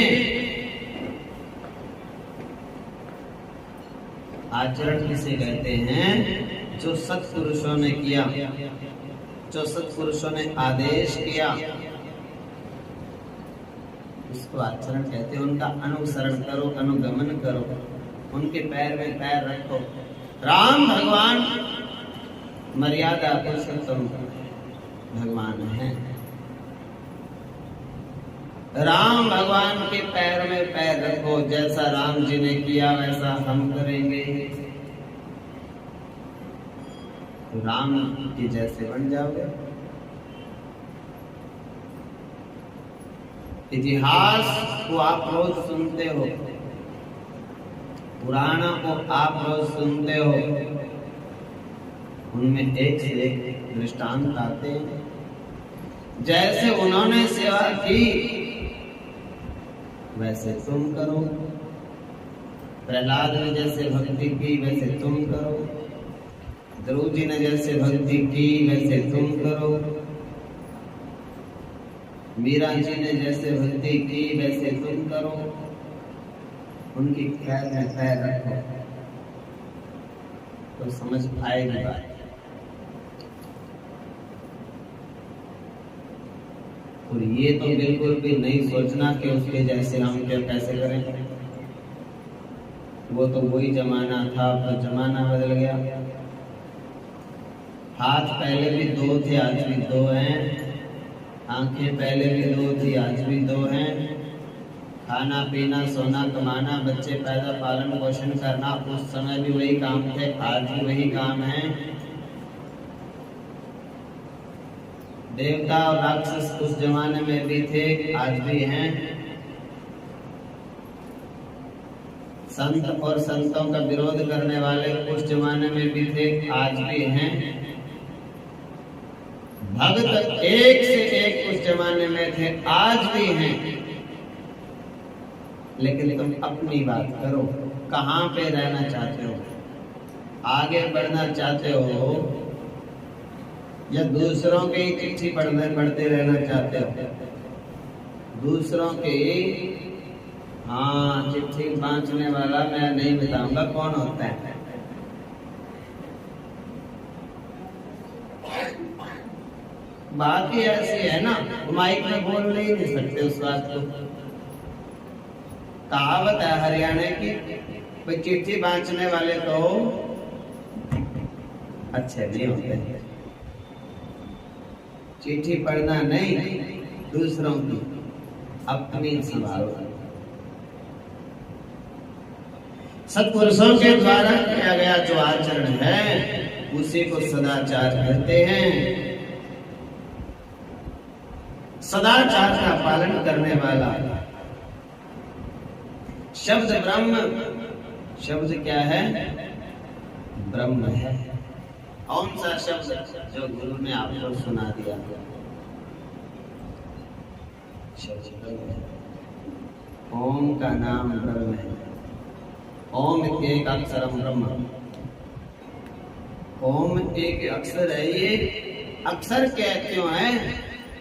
आचरण किसे कहते हैं? जो सत्पुरुषों ने किया, जो सत्पुरुषों ने आदेश किया, उसको आचरण कहते हैं। उनका अनुसरण करो, अनुगमन करो, उनके पैर में पैर रखो। राम भगवान मर्यादा पुरुषोत्तम भगवान है। राम भगवान के पैर में पैर रखो, जैसा राम जी ने किया वैसा हम करेंगे, तो राम के जैसे बन जाओगे। इतिहास को आप रोज सुनते हो, पुराणों को आप रोज सुनते हो, उनमें एक से एक दृष्टांत आते हैं। जैसे उन्होंने सेवा की वैसे तुम करो। प्रहलाद ने जैसे भक्ति की वैसे तुम करो। ध्रुव जी ने जैसे भक्ति की वैसे तुम करो। मीरा जी ने जैसे भक्ति की वैसे तुम करो। उनकी पैर में पैर रखो तो समझ आएगी बात। और ये तो बिल्कुल भी नहीं सोचना कि उसके जैसे हम क्या कैसे करें। वो तो वही जमाना था, अब तो जमाना बदल गया। हाथ पहले भी 2 थे, आज भी 2 हैं। आंखें पहले भी 2 थी, आज भी 2 हैं। खाना पीना सोना कमाना बच्चे पैदा पालन पोषण करना उस समय भी वही काम थे, आज भी वही काम है। देवता और राक्षस उस जमाने में भी थे, आज भी हैं। संत और संतों का विरोध करने वाले उस जमाने में भी थे, आज भी हैं। भक्त एक से एक उस जमाने में थे, आज भी हैं। लेकिन तुम अपनी बात करो, कहाँ पे रहना चाहते हो? आगे बढ़ना चाहते हो या दूसरों की चिट्ठी पढ़ते रहना चाहते हो? दूसरों की, हाँ, चिट्ठी बांटने वाला मैं नहीं बताऊंगा कौन होता है। बात ही ऐसी है ना, माइक में बोल नहीं सकते उस बात को। कहावत है हरियाणा की, कोई चिट्ठी बांटने वाले तो अच्छे नहीं होते। चिट्ठी पढ़ना नहीं, दूसरों की, अपनी संभालो। सत्पुरुषों के द्वारा किया गया जो आचरण है उसी को सदाचार कहते हैं। सदाचार का पालन करने वाला शब्द ब्रह्म, शब्द क्या है? ब्रह्म है। कौन सा शब्द जो गुरु ने आपको सुना दिया? शब्द ब्रह्म है। ओम का नाम ब्रह्म है। ओम एक अक्षरम ब्रह्म। ओम एक अक्षर है। ये अक्षर क्या क्यों है?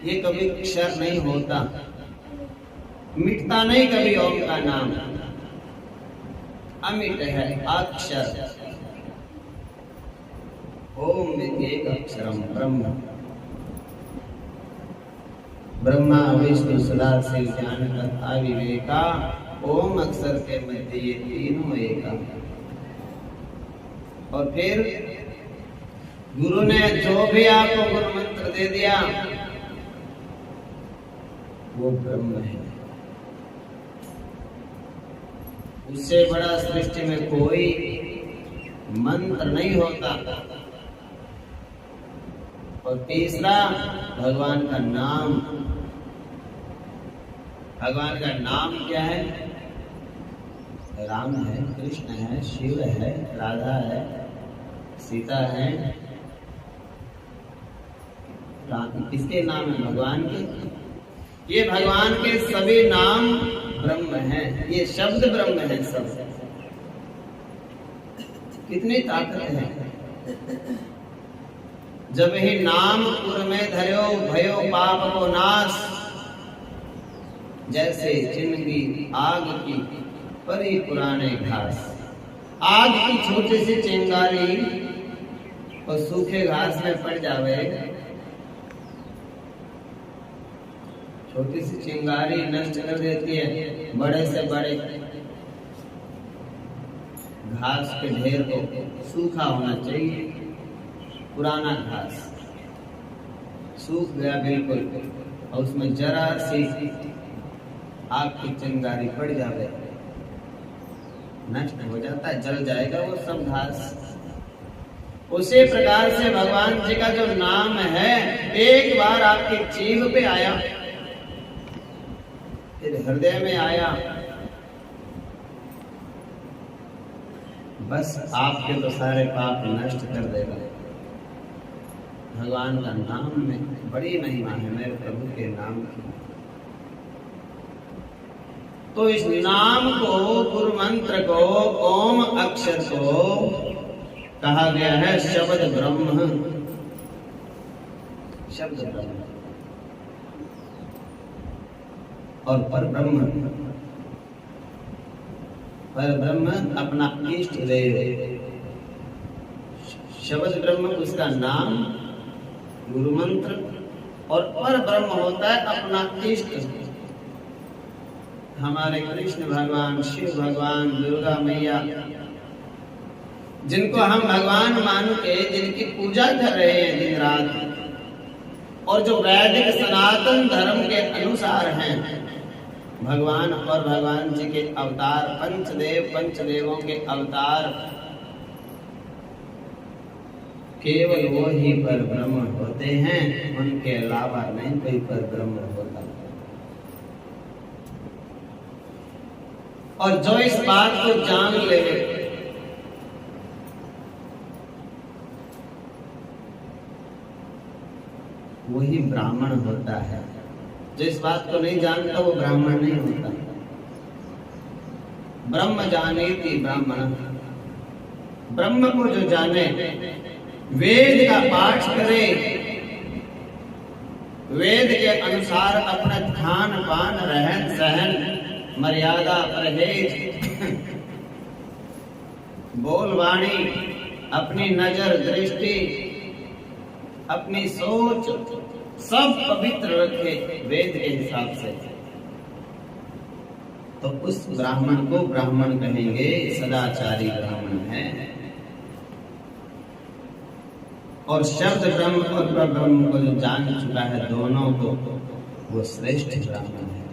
ये कभी क्षर नहीं होता, मिटता नहीं कभी। ओम का नाम अमिट है, अक्षर। ओम एक अक्षरम ब्रह्म। ब्रह्मा विष्णु सदा शिव ज्ञान कर्ता विवेका। ओम अक्षर के मध्य ये तीनों एका। और फिर गुरु ने जो भी आपको गुरु मंत्र दे दिया वो ब्रह्म है। उससे बड़ा सृष्टि में कोई मंत्र नहीं होता। और तीसरा भगवान का नाम। भगवान का नाम क्या है? राम है, कृष्ण है, शिव है, राधा है, सीता है। किसके नाम है? भगवान के। ये भगवान के सभी नाम ब्रह्म हैं। ये शब्द ब्रह्म है सब। कितनी ताकत है। जब ही नाम पुर में धर्यो भयो पाप को नाश। जैसे जिंदगी आग की परी पुराने घास। आग की छोटी सी चिंगारी और सूखे घास में पड़ जावे। छोटी सी चिंगारी नष्ट कर देती है बड़े से बड़े घास के ढेर को। सूखा होना चाहिए, पुराना घास सूख गया बिल्कुल, और उसमें जरा सी आग की चिंगारी पड़ जावे, नष्ट हो जाता है, जल जाएगा वो सब घास। उसी प्रकार से भगवान जी का जो नाम है, एक बार आपकी जीभ पे आया, फिर हृदय में आया, बस आपके तो सारे पाप नष्ट कर देगा। भगवान का नाम में बड़ी महिमा है, मेरे प्रभु के नाम की। तो इस नाम को, गुरु मंत्र को, ओम अक्षर को कहा गया है शब्द ब्रह्म। शब्द ब्रह्म और पर ब्रह्म। पर ब्रह्म अपना इष्ट देव। शब्द ब्रह्म उसका नाम, गुरु मंत्र, और पर ब्रह्म होता है अपना इष्ट। हमारे कृष्ण भगवान, शिव भगवान, दुर्गा मैया, जिनको हम भगवान मान के जिनकी पूजा कर रहे हैं दिन रात, और जो वैदिक सनातन धर्म के अनुसार हैं, भगवान और भगवान जी के अवतार, पंचदेवों के अवतार, केवल वो ही पर ब्रह्म होते हैं, उनके अलावा नहीं कोई पर ब्रह्म होता। और जो इस बात को जान ले, वही ब्राह्मण होता है। जो इस बात को नहीं जानता वो ब्राह्मण नहीं होता। ब्रह्म जानेति ब्राह्मण। ब्रह्म को जो जाने, वेद का पाठ करे, वेद के अनुसार अपना खान पान, रहन सहन, मर्यादा, परहेज, बोलवाणी, अपनी नजर दृष्टि, अपनी सोच सब पवित्र रखे वेद के हिसाब से, तो उस ब्राह्मण को ब्राह्मण कहेंगे, सदाचारी ब्राह्मण है। और शब्द ब्रह्म और ब्रह्म को जो जान चुका है, दोनों को, वो श्रेष्ठ ब्राह्मण है।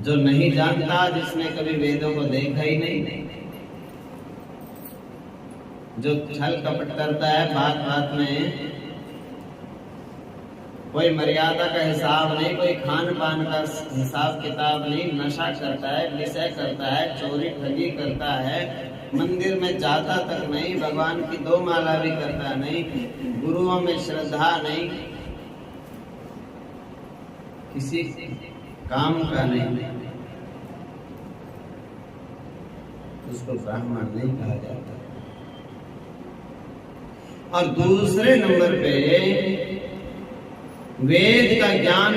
जो नहीं जानता, जिसने कभी वेदों को देखा ही नहीं, जो छल कपट करता है, बात बात में कोई मर्यादा का हिसाब नहीं, कोई खान पान का हिसाब किताब नहीं, नशा करता है, विषय करता है, चोरी ठगी करता है, मंदिर में जाता तक नहीं, भगवान की 2 माला भी करता नहीं, गुरुओं में श्रद्धा नहीं, किसी काम का नहीं, उसको ब्राह्मण नहीं कहा जाता। और दूसरे नंबर पे वेद का ज्ञान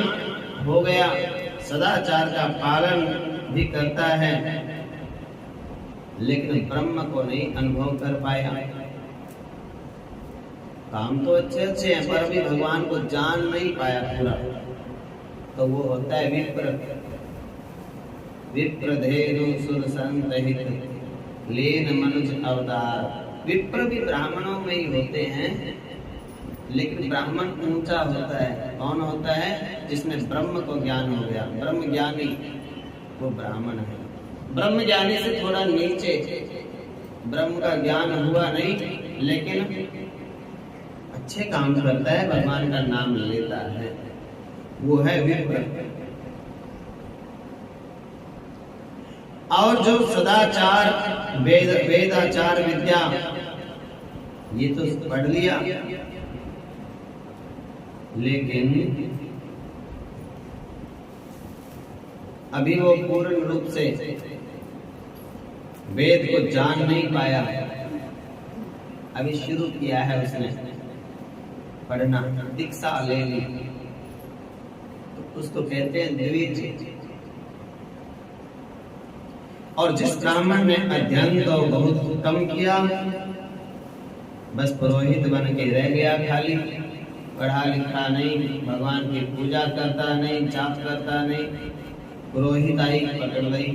हो गया, सदाचार का पालन भी करता है, लेकिन ब्रह्म को नहीं अनुभव कर पाया। काम तो अच्छे अच्छे हैं पर अभी भगवान को जान नहीं पाया पूरा, तो वो होता है विप्र। विप्रधेनु सुर संत हित लीन मनुज अवतार। विप्र भी ब्राह्मणों में ही होते हैं, लेकिन ब्राह्मण ऊंचा होता है। कौन होता है? जिसमें ब्रह्म को ज्ञान हो गया, ब्रह्म ज्ञानी, वो ब्राह्मण है। ब्रह्म ज्ञानी से थोड़ा नीचे, ब्रह्म का ज्ञान हुआ नहीं लेकिन अच्छे काम करता है, भगवान का नाम लेता है, वो है विप्र। और जो सदाचार, वेदाचार विद्या, ये तो पढ़ लिया, लेकिन अभी वो पूर्ण रूप से वेद को जान नहीं पाया। अभी शुरू किया है उसने पढ़ना, दीक्षा ले ली, तो उसको कहते हैं द्विज। और जिस ब्राह्मण ने अध्ययन तो बहुत कम किया, बस पुरोहित बन के रह गया, खाली पढ़ा लिखा नहीं, भगवान की पूजा करता नहीं, जाप करता नहीं, पुरोहित आई पकड़ गई।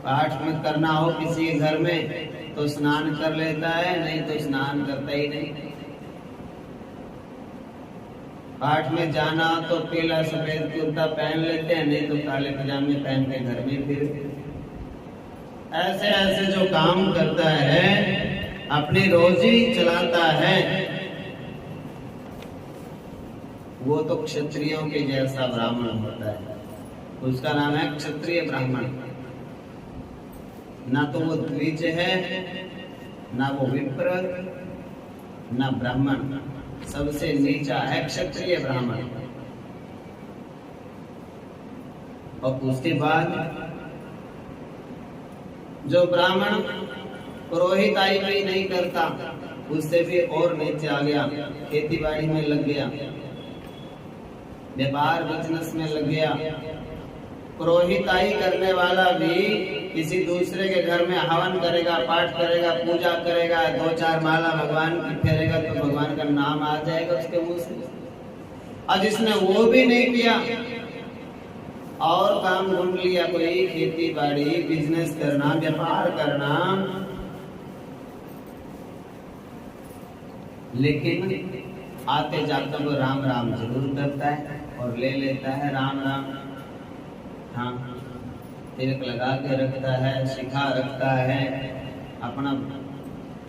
पाठ में करना हो किसी के घर में तो स्नान कर लेता है, नहीं तो स्नान करता ही नहीं। पाठ में जाना तो पीला सफेद कुर्ता पहन लेते हैं, नहीं तो काले पजामे पहन के घर में फिर। ऐसे ऐसे जो काम करता है, अपनी रोजी चलाता है, वो तो क्षत्रियों के जैसा ब्राह्मण होता है। उसका नाम है क्षत्रिय ब्राह्मण। ना तो वो द्विज है, ना वो विप्र, ना ब्राह्मण, सबसे नीचा है क्षत्रिय ब्राह्मण। और उसके बाद जो ब्राह्मण पुरोहिताई भी नहीं करता, उससे भी और नीचे आ गया, खेती बाड़ी में लग गया, व्यापार बिजनेस में लग गया। पुरोहिताई करने वाला भी किसी दूसरे के घर में हवन करेगा, पाठ करेगा, पूजा करेगा, 2-4 माला भगवान की फेरेगा तो भगवान का नाम आ जाएगा उसके मुंह से। और जिसने वो भी नहीं किया और काम ढूंढ लिया, कोई खेती बाड़ी, बिजनेस करना, व्यापार करना, लेकिन आते जाते वो राम राम जरूर करता है और ले लेता है राम राम। हाँ, तिलक लगा के रखता है, शिखा रखता है अपना,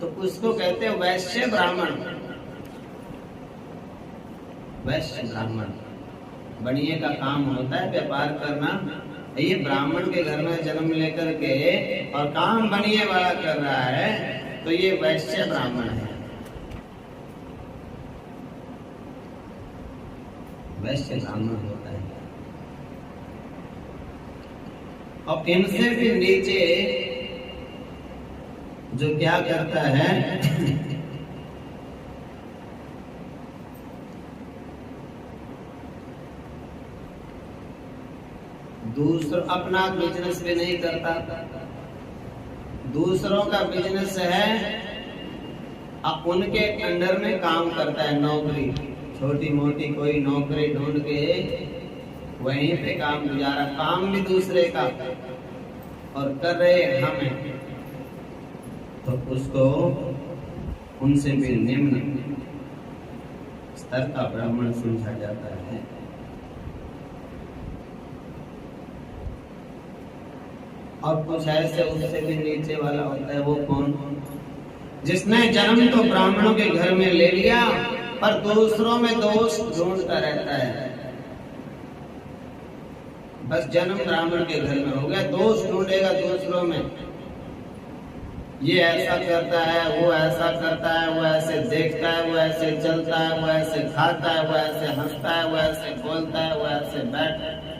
तो उसको कहते हैं वैश्य ब्राह्मण। वैश्य ब्राह्मण, बनिए का काम होता है व्यापार करना। ये ब्राह्मण के घर में जन्म लेकर के और काम बनिए वाला कर रहा है, तो ये वैश्य ब्राह्मण है। वैश्य ब्राह्मण होता है। और इनसे भी नीचे जो क्या करता है, दूसरों अपना बिजनेस भी नहीं करता, दूसरों का बिजनेस है, अब उनके अंडर में काम करता है, नौकरी, छोटी मोटी कोई नौकरी ढूंढ के वहीं पे काम गुजारा, काम भी दूसरे का और कर रहे हम हैं, तो उसको उनसे भी निम्न स्तर का ब्राह्मण समझा जाता है। और कुछ ऐसे उससे भी नीचे वाला होता है, वो कौन? जिसने जन्म तो ब्राह्मणों के घर में ले लिया पर दूसरों में दोष ढूंढता रहता है। बस जन्म ब्राह्मण के घर में हो गया, दोष ढूंढेगा दूसरों में। ये ऐसा करता है, वो ऐसा करता है, वो ऐसे देखता है, वो ऐसे चलता है, वो ऐसे खाता है, वो ऐसे हंसता है, वो ऐसे बोलता है, वो ऐसे बैठता है।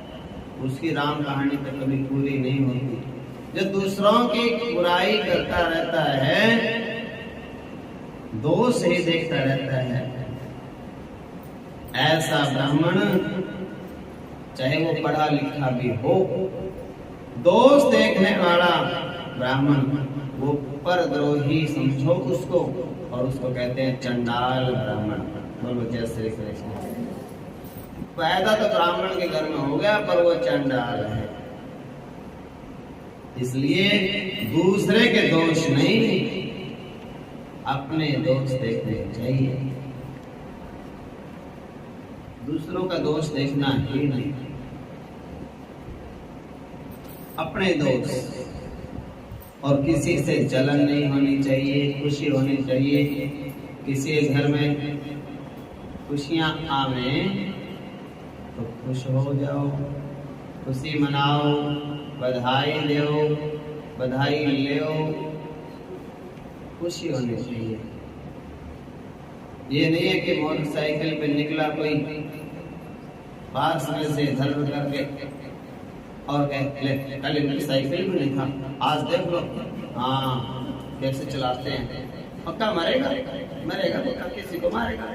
उसकी राम कहानी तो कभी पूरी नहीं होती। जो दूसरों की बुराई करता रहता है, दोष ही देखता रहता है, ऐसा ब्राह्मण चाहे वो पढ़ा लिखा भी हो, दोष देखने वाला ब्राह्मण वो परद्रोही समझो उसको, और उसको कहते हैं चंडाल ब्राह्मण। बोलो जय श्री कृष्ण। पैदा तो ब्राह्मण के घर में हो गया पर वो चंडाल है। इसलिए दूसरे के दोष नहीं, अपने दोष देखने चाहिए। दूसरों का दोष देखना ही नहीं, अपने दोष। और किसी से जलन नहीं होनी चाहिए, खुशी होनी चाहिए। किसी घर में खुशियां आवे तो खुश हो जाओ, खुशी मनाओ, बधाई दो, बधाई लो, खुशी होनी चाहिए। ये नहीं है कि मोटरसाइकिल पे निकला कोई पास में से इधर उधर के और कल इनकी साइकिल भी नहीं था, आज देख लो हाँ कैसे चलाते हैं, पक्का मरेगा मरेगा, पक्का किसी को मारेगा।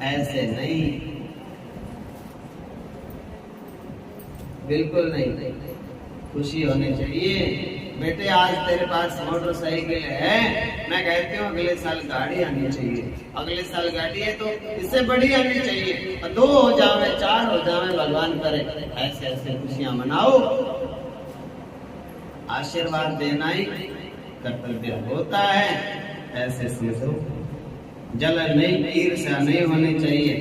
ऐसे नहीं, बिल्कुल नहीं। खुशी होनी चाहिए। बेटे आज तेरे पास मोटरसाइकिल है, मैं कहती हूँ अगले साल गाड़ी आनी चाहिए, अगले साल गाड़ी है तो इससे बड़ी आनी चाहिए, 2 हो जावे 4 हो जावे, भगवान करे। ऐसे ऐसे खुशियां मनाओ। आशीर्वाद देना ही कर्तव्य होता है, ऐसे समझो। जलन नहीं, ईर्ष्या नहीं होनी चाहिए।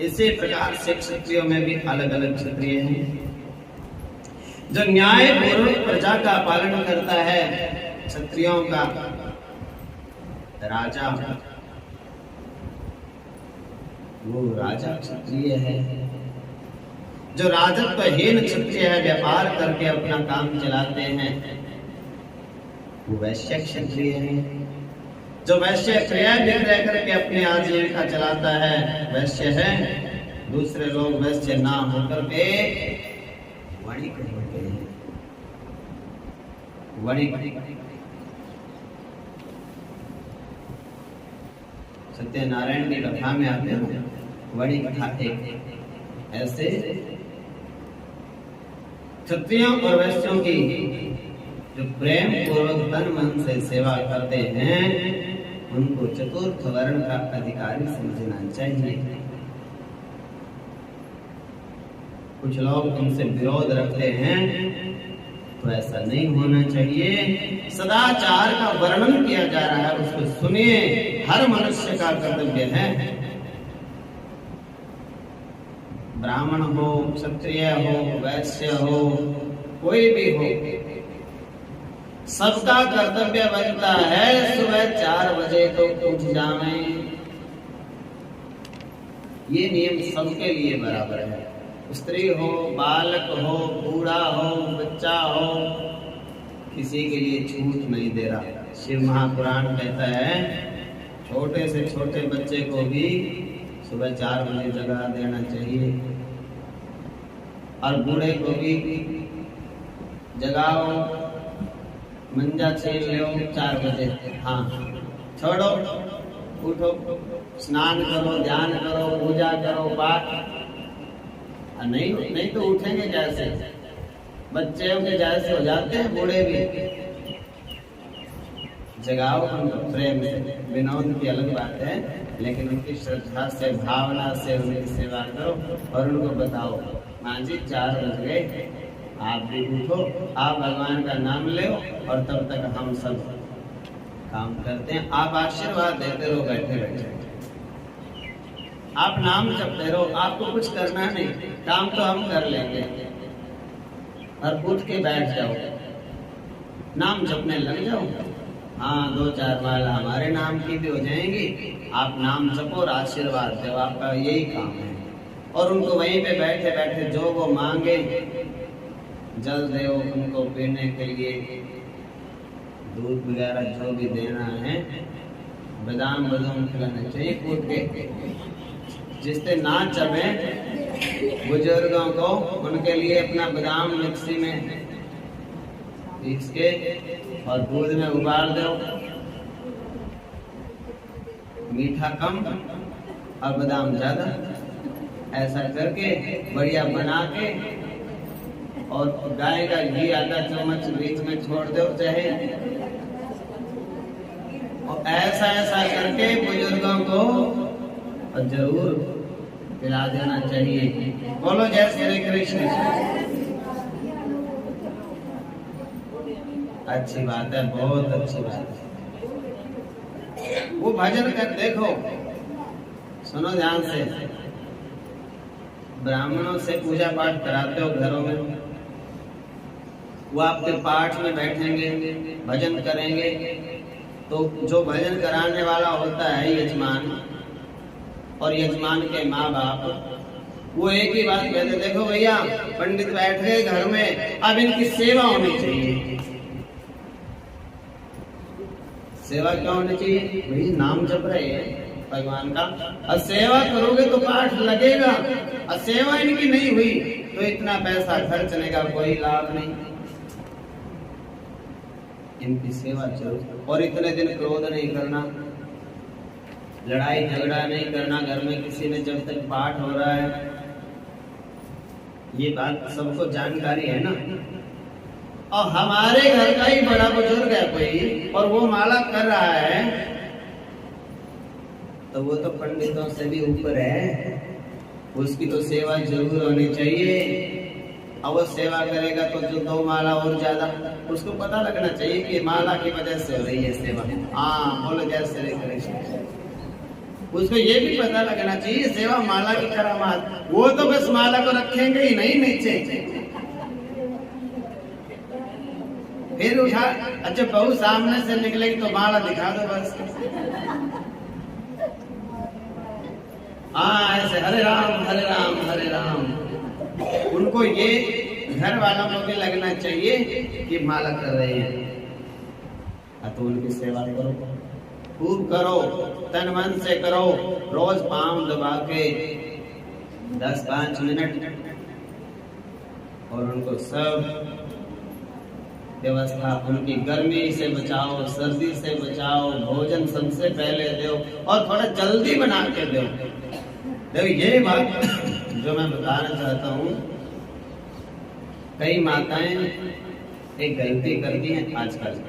इसी प्रकार से क्षत्रियों में भी अलग अलग क्षत्रिय हैं। जो न्याय पूर्वक प्रजा का पालन करता है, क्षत्रियों का राजा, वो राजा क्षत्रिय है। जो राजत्वहीन क्षत्रिय है, व्यापार करके अपना काम चलाते हैं, वो वैश्य क्षत्रिय है। जो वैश्य क्रय विक्रय करके अपनी आजीविका चलाता है, वैश्य है। दूसरे लोग वैश्य ना होकर के वणिक होते हैं। वणिक सत्यनारायण की कथा में आते हैं, वणिक था एक। ऐसे क्षत्रियों और वैश्यों की जो प्रेम पूर्वक तन मन से सेवा करते हैं, उनको चतुर्थ वर्ण का अधिकारी समझना चाहिए। कुछ लोग उनसे विरोध रखते हैं, तो ऐसा नहीं होना चाहिए। सदाचार का वर्णन किया जा रहा है, उसको सुनिए। हर मनुष्य का कर्तव्य है, ब्राह्मण हो, क्षत्रिय हो, वैश्य हो, कोई भी हो, सबका कर्तव्य बनता है सुबह 4 बजे तो उठ जावे। ये नियम सबके लिए बराबर है। स्त्री हो, बालक हो, बूढ़ा हो, बच्चा हो, किसी के लिए छूट नहीं दे रहा। शिव महापुराण कहता है छोटे से छोटे बच्चे को भी सुबह 4 बजे जगा देना चाहिए, और बूढ़े को भी जगाओ, मंजा छीन लो 4 बजे। हाँ, छोड़ो, उठो, स्नान करो, ध्यान करो, पूजा करो, पाठ। नहीं तो उठेंगे कैसे? बच्चे के जैसे हो जाते हैं, बूढ़े भी। जगाओ उनको प्रेम से। विनोद की अलग बात है, लेकिन उनकी श्रद्धा से, भावना से उनकी सेवा करो और उनको बताओ माँ जी 4 बज गए, आप भी उठो, आप भगवान का नाम लो, और तब तक हम सब काम करते हैं। आप आशीर्वाद देते रहो बैठे बैठे, आप नाम जपते रहो, आपको कुछ करना नहीं, काम तो हम कर लेंगे। और उठ के बैठ जाओ, नाम जपने लग जाओ। हाँ, 2-4 माला हमारे नाम की भी हो जाएंगी। आप नाम जपो और आशीर्वाद दो, आपका यही काम है। और उनको वहीं पे बैठे बैठे जो वो मांगे, जल दो उनको पीने के लिए, दूध वगैरह जो भी देना है, बादाम खिलाने चाहिए कूट के। जिससे ना चबे बुजुर्गों को, उनके लिए अपना बादाम मिक्सी में पीस के और दूध में उबाल दो, मीठा कम और बादाम ज्यादा, ऐसा करके बढ़िया बना के और गाय का घी आधा चम्मच बीच में छोड़ दो चाहे, और ऐसा ऐसा करके बुजुर्गों को और जरूर पिला देना चाहिए। बोलो जय श्री कृष्ण। अच्छी बात है, बहुत अच्छी बात है। वो भजन कर देखो, सुनो ध्यान से। ब्राह्मणों से पूजा पाठ कराते हो घरों में, वो आपके पाठ में बैठेंगे, भजन करेंगे, तो जो भजन कराने वाला होता है यजमान और यजमान के माँ बाप, वो एक ही बात कहते, देखो भैया पंडित बैठ गए घर में, अब इनकी सेवा होनी चाहिए। सेवा क्यों होनी चाहिए? भाई नाम जप रहे हैं भगवान का, और सेवा करोगे तो पाठ लगेगा, और सेवा इनकी नहीं हुई तो इतना पैसा खर्चने का कोई लाभ नहीं। इनकी सेवा जरूर। और इतने दिन क्रोध नहीं करना, लड़ाई झगड़ा नहीं करना घर में किसी ने, जब तक पाठ हो रहा है। ये बात सबको जानकारी है ना। और हमारे घर का ही बड़ा बुजुर्ग है कोई, और वो माला कर रहा है, तो वो तो पंडितों से भी ऊपर है, उसकी तो सेवा जरूर होनी चाहिए। और वो सेवा करेगा तो जो 2 माला और ज्यादा, उसको पता लगना चाहिए कि माला की वजह से हो रही है सेवा। हाँ, बोलो जय श्री कृष्ण। उसको ये भी पता लगना चाहिए सेवा माला की करामात। वो तो बस माला को रखेंगे ही नहीं नीचे, फिर उठा, अच्छा बहू सामने से निकलेगी तो माला दिखा दो बस। हाँ, ऐसे हरे राम हरे राम हरे राम। उनको ये घर वालों को भी लगना चाहिए कि माला कर रहे हैं, तो उनकी सेवा करो, खूब करो, तन मन से करो, रोज पांव दबा के 10-5 मिनट, और उनको सब व्यवस्था, उनकी गर्मी से बचाओ, सर्दी से बचाओ, भोजन सबसे पहले दो, और थोड़ा जल्दी बना के दो। देखो ये बात जो मैं बताना चाहता हूँ, कई माताएं एक गलती करती हैं आजकल,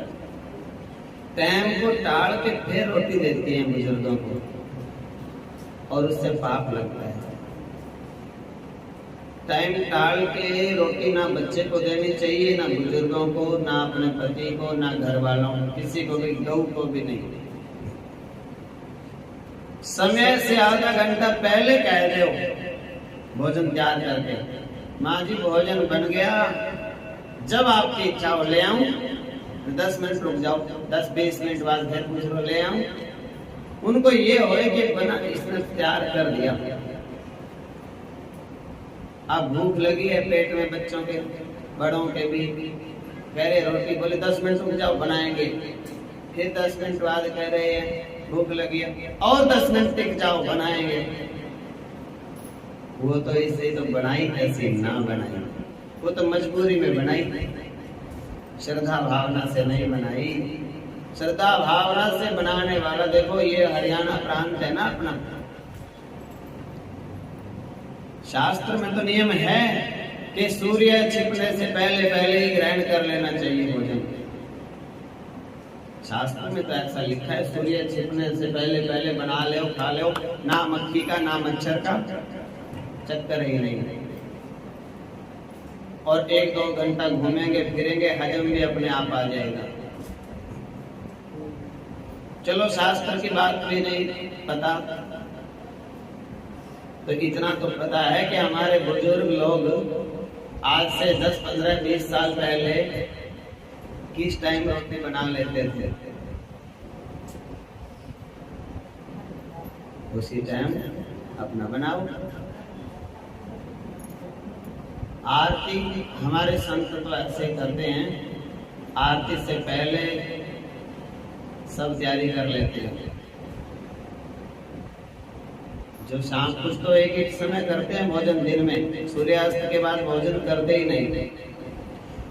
टाइम को टाल के फिर रोटी देती हैं बुजुर्गों को, और उससे पाप लगता है। टाइम टाल के रोटी ना बच्चे को देनी चाहिए, ना बुजुर्गों को, ना अपने पति को, ना घर वालों को, किसी को भी, गऊ को भी नहीं। समय से आधा घंटा पहले कह दो भोजन तैयार करके, माँ जी भोजन बन गया, जब आपकी इच्छा हो ले आऊं, 10 मिनट रुक जाओ, 10-20 मिनट बाद फिर पूछ लो ले आऊं। उनको ये हो कि बना, इसने तैयार कर दिया। अब भूख लगी है पेट में, बच्चों के बड़ों के भी, कह रहे रोटी, बोले 10 मिनट रुक जाओ बनाएंगे, फिर 10 मिनट बाद कह रहे हैं भूख लगी है, और 10 मिनट टिक जाओ बनाएंगे। वो तो इसे तो बनाई कैसी ना बनाई, वो तो मजबूरी में बनाई, श्रद्धा भावना से नहीं बनाई। श्रद्धा भावना से बनाने वाला, देखो ये हरियाणा प्रांत है ना अपना, शास्त्र में तो नियम है कि सूर्य छिपने से पहले पहले ही ग्रहण कर लेना चाहिए भोजन। शास्त्र में तो ऐसा लिखा है, सूर्य छिपने से पहले पहले बना लो, खा लो, ना मक्खी का ना मच्छर का चक्कर ही नहीं। और 1-2 घंटा घूमेंगे फिरेंगे, हजम भी अपने आप आ जाएगा। चलो शास्त्र की बात भी नहीं पता, तो इतना तो पता है कि हमारे बुजुर्ग लोग आज से 10, 15, 20 साल पहले किस टाइम रोटी बना लेते थे? उसी टाइम अपना बनाओ। आरती हमारे संत तो ऐसे करते हैं, आरती से पहले सब तैयारी कर लेते हैं। जो शाम कुछ तो एक समय करते हैं भोजन, दिन में सूर्यास्त के बाद भोजन करते ही नहीं।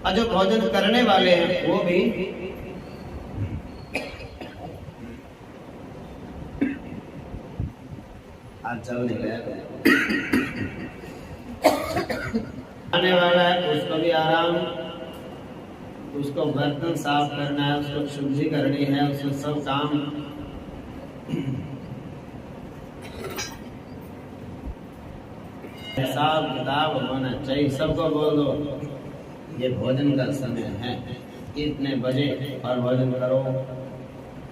और जो भोजन करने वाले हैं वो भी आज चल नहीं गया, आने वाला है उसको भी आराम, उसको बर्तन साफ करना है, उसको शुद्धि करनी है, उसको सब काम हिसाब किताब होना चाहिए। सबको बोल दो ये भोजन का समय है, इतने बजे और भोजन करो।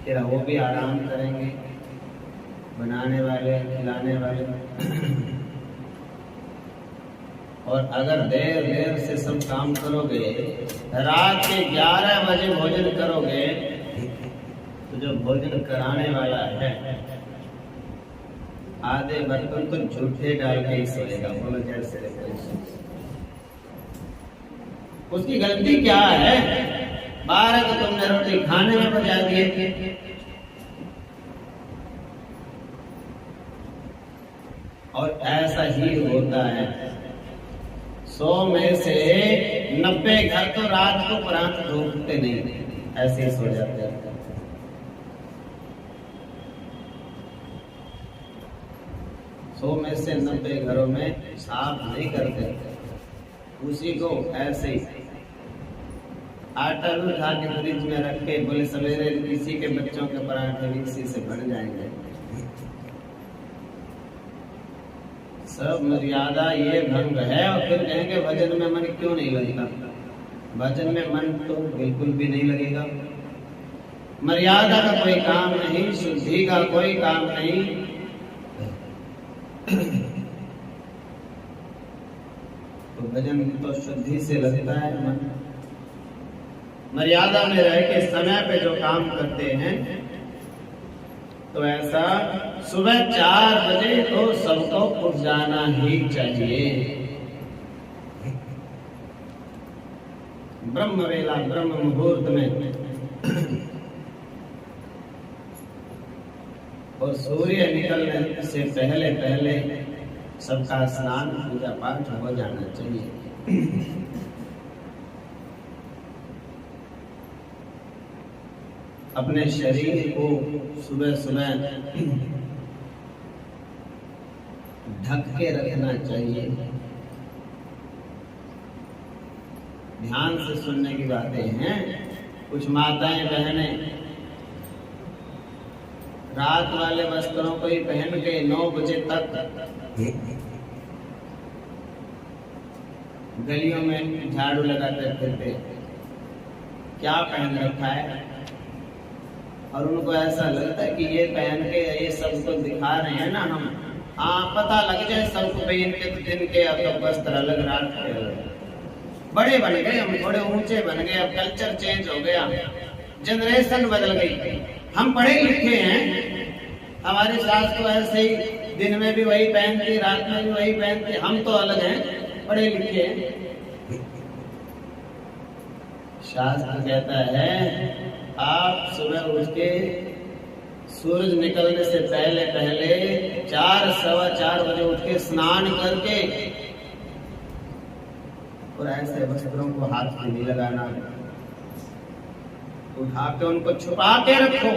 फिर वो भी आराम करेंगे, बनाने वाले, खिलाने वाले। और अगर देर से सब काम करोगे, रात के 11 बजे भोजन करोगे, तो जो भोजन कराने वाला है आधे बर्तन तो झूठे डाल के ही सोएगा। बोलो जैसे उसकी गलती क्या है? 12 तो तुमने रोटी खाने में बजा दिए, और ऐसा ही होता है। 100 में से 90 घर तो रात को प्रांत ढूंढते नहीं, ऐसे ही सो जाते हैं। 100 में से 90 घरों में साफ नहीं करते, उसी को ऐसे ही आटा उठा के फ्रिज में रख के बोले सवेरे किसी के बच्चों के पराठे मिक्सी से बन जाएंगे। सब मर्यादा ये भंग है। और फिर कहेंगे भजन में मन क्यों नहीं लगता? भजन में मन तो बिल्कुल भी नहीं लगेगा। मर्यादा का कोई काम नहीं, शुद्धि का कोई काम नहीं। तो भजन तो शुद्धि से लगता है। मन मर्यादा में रह के समय पे जो काम करते हैं, तो ऐसा सुबह 4 बजे तो सबको उठ जाना ही चाहिए। ब्रह्म वेला, ब्रह्म मुहूर्त में, और सूर्य निकलने से पहले सबका स्नान पूजा पाठ हो जाना चाहिए। अपने शरीर को सुबह ढक के रखना चाहिए। ध्यान से सुनने की बातें हैं। कुछ माताएं बहनें रात वाले वस्त्रों को ही पहन के 9 बजे तक गलियों में झाड़ू लगाते फिरते, क्या पहन रखा है? और उनको ऐसा लगता है कि ये पहन के ये सबको दिखा रहे हैं ना हम। हाँ, पता लग जाए सबको पहन के, तो दिन के अब तो वस्त्र अलग, रात के अलग। बड़े बन गए हम, थोड़े ऊंचे बन गए, अब कल्चर चेंज हो गया, जनरेशन बदल गई। हम पढ़े लिखे हैं, हमारी सास तो ऐसे ही दिन में भी वही पहनती, रात में भी वही पहनती। हम तो अलग हैं, पढ़े लिखे हैं। शास्त्र कहता है आप सुबह उठ के सूरज निकलने से पहले 4, 4:15 बजे उठ के स्नान करके, और ऐसे वस्त्रों को हाथ में नहीं लगाना, उठा के उनको छुपा के रखो।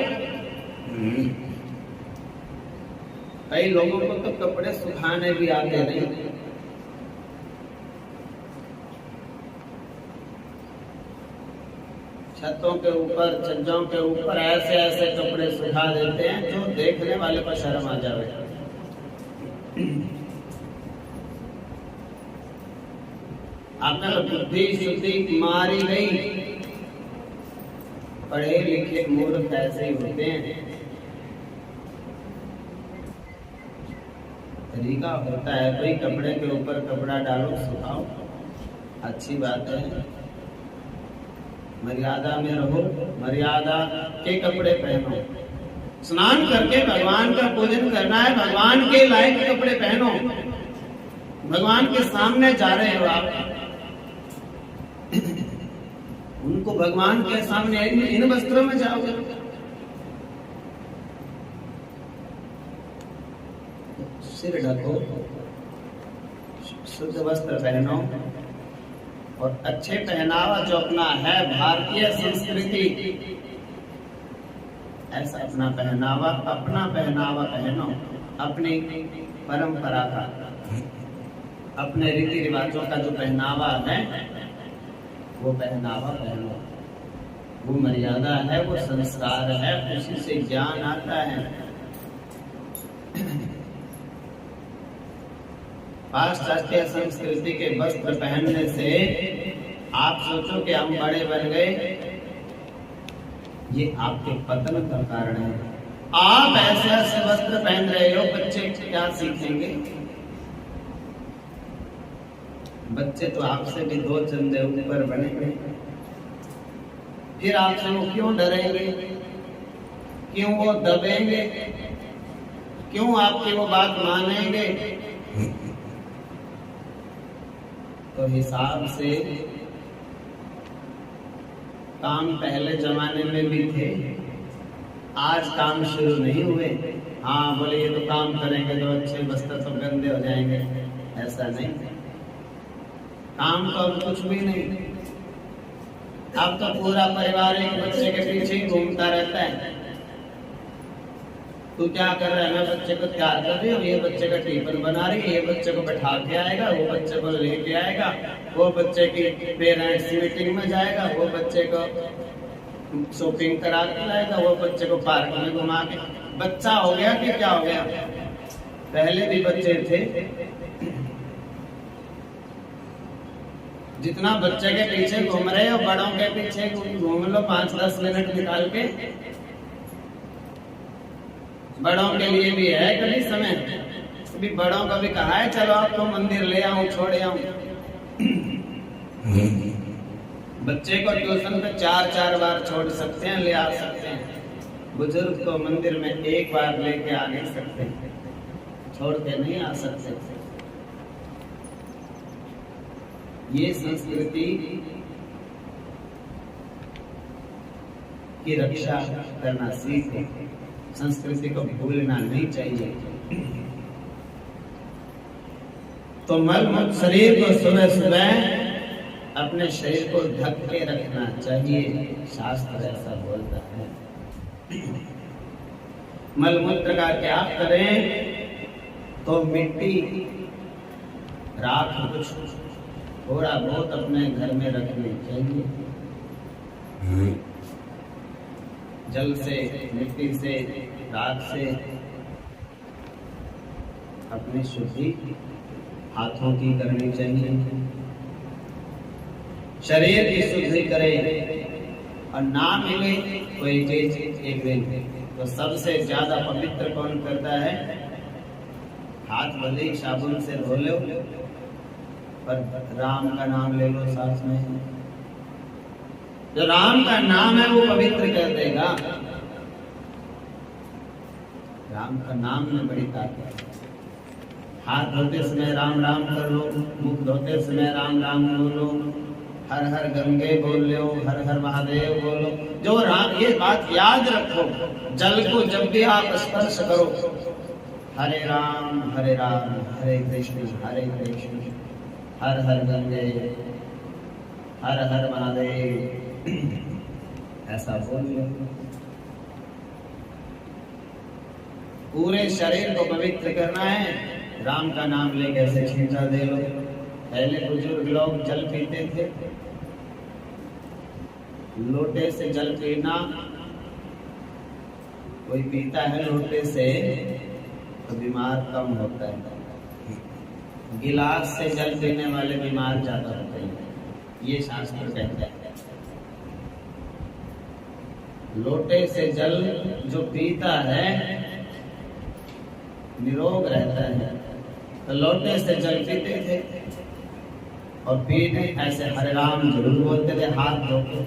कई लोगों को तो कपड़े सुखाने भी आते नहीं। छतों के ऊपर, छज्जों के ऊपर ऐसे कपड़े सुखा देते हैं जो देखने वाले पर शर्म आ जावे। अकल बुद्धि शुद्धि मारी गई। पढ़े लिखे मूर्ख ऐसे ही होते हैं। तरीका होता है, कोई कपड़े के ऊपर कपड़ा डालो, सुखाओ, अच्छी बात है, मर्यादा में रहो, मर्यादा के कपड़े पहनो। स्नान करके भगवान का पूजन करना है, भगवान के लायक कपड़े पहनो। भगवान के सामने जा रहे हो आप, उनको भगवान के सामने इन वस्त्रों में जाओगे। सिर ढको, शुद्ध वस्त्र पहनो और अच्छे पहनावा जो अपना है भारतीय संस्कृति, ऐसा अपना पहनावा पहनो, अपनी परंपरा का, अपने रीति रिवाजों का जो पहनावा है वो पहनावा पहनो। वो मर्यादा है, वो संस्कार है, उसी से ज्ञान आता है। पाश्चात्य संस्कृति के वस्त्र पहनने से आप सोचो कि हम बड़े बन गए, ये आपके पतन का कारण है। आप ऐसे ऐसे वस्त्र पहन रहे हो, बच्चे क्या सीखेंगे? बच्चे तो आपसे भी 2 चंदे ऊपर बनेंगे, फिर आपसे वो क्यों डरेंगे, क्यों वो दबेंगे, क्यों आपकी वो बात मानेंगे? तो हिसाब से काम पहले जमाने में भी थे, आज काम शुरू नहीं हुए। हाँ बोले ये तो काम करेंगे तो अच्छे वस्त्र तो गंदे हो जाएंगे, ऐसा नहीं। काम तो अब कुछ भी नहीं, अब तो पूरा परिवार एक बच्चे के पीछे ही घूमता रहता है। तू क्या कर रहा है? मैं बच्चे को तैयार कर रही हूँ, ये बच्चे का टिफिन बना रही है, ये बच्चे को बैठा के आएगा, वो बच्चे को लेके आएगा, वो बच्चे की पेरेंट्स मीटिंग में जाएगा, वो बच्चे को शॉपिंग करा के लाएगा, वो बच्चे को पार्क में घुमा के। बच्चा हो गया कि क्या हो गया? पहले भी बच्चे थे, जितना बच्चे के पीछे घूम रहे हो बड़ों के पीछे घूम लो 5-10 मिनट निकाल के। बड़ों के लिए भी है कभी समय, कभी बड़ों का भी कहा है चलो आपको मंदिर ले आऊं, छोड़ आऊं। बच्चे को ट्यूशन पे 4-4 बार छोड़ सकते हैं, ले आ सकते हैं। बुजुर्ग को मंदिर में 1 बार लेके आ नहीं सकते, छोड़ के नहीं आ सकते। ये संस्कृति की रक्षा करना सीखो, संस्कृति को भूलना नहीं चाहिए। तो मलमूत्र शरीर को सुबह सुबह अपने शरीर को ढक के रखना चाहिए, शास्त्र ऐसा बोलता है। मलमूत्र का त्याग करें तो मिट्टी, राख कुछ थोड़ा बहुत अपने घर में रखनी चाहिए। जल से, मिट्टी से, राख से अपनी शुद्धि हाथों की करनी चाहिए। शरीर की शुद्धि करें और ना मिले कोई चीज एक दिन, तो सबसे ज्यादा पवित्र कौन करता है? हाथ भले ही साबुन से धो लो, पर राम का नाम ले लो साथ में। जो राम का नाम है वो पवित्र कर देगा। राम का नाम में बड़ी ताकत है। हाथ धोते समय राम राम कर लो, मुख धोते समय राम राम बोलो, हर हर गंगे बोल लो, हर हर महादेव बोलो। जो राम, ये बात याद रखो, जल को जब भी आप स्पर्श करो, हरे राम हरे कृष्ण हर हर गंगे हर हर महादेव, ऐसा बोल लो। पूरे शरीर को पवित्र करना है, राम का नाम लेके ऐसे छींटा दे लो। पहले बुजुर्ग लोग जल पीते थे, लोटे से जल पीना, कोई पीता है लोटे से तो बीमार कम होता है, गिलास से जल पीने वाले बीमार ज्यादा होते हैं, ये शास्त्र कहता है। लोटे से जल जो पीता है निरोग रहता है, तो लोटे से जल पीते थे। और पीठ ऐसे हरे राम जरूर बोलते थे हाथ धो के।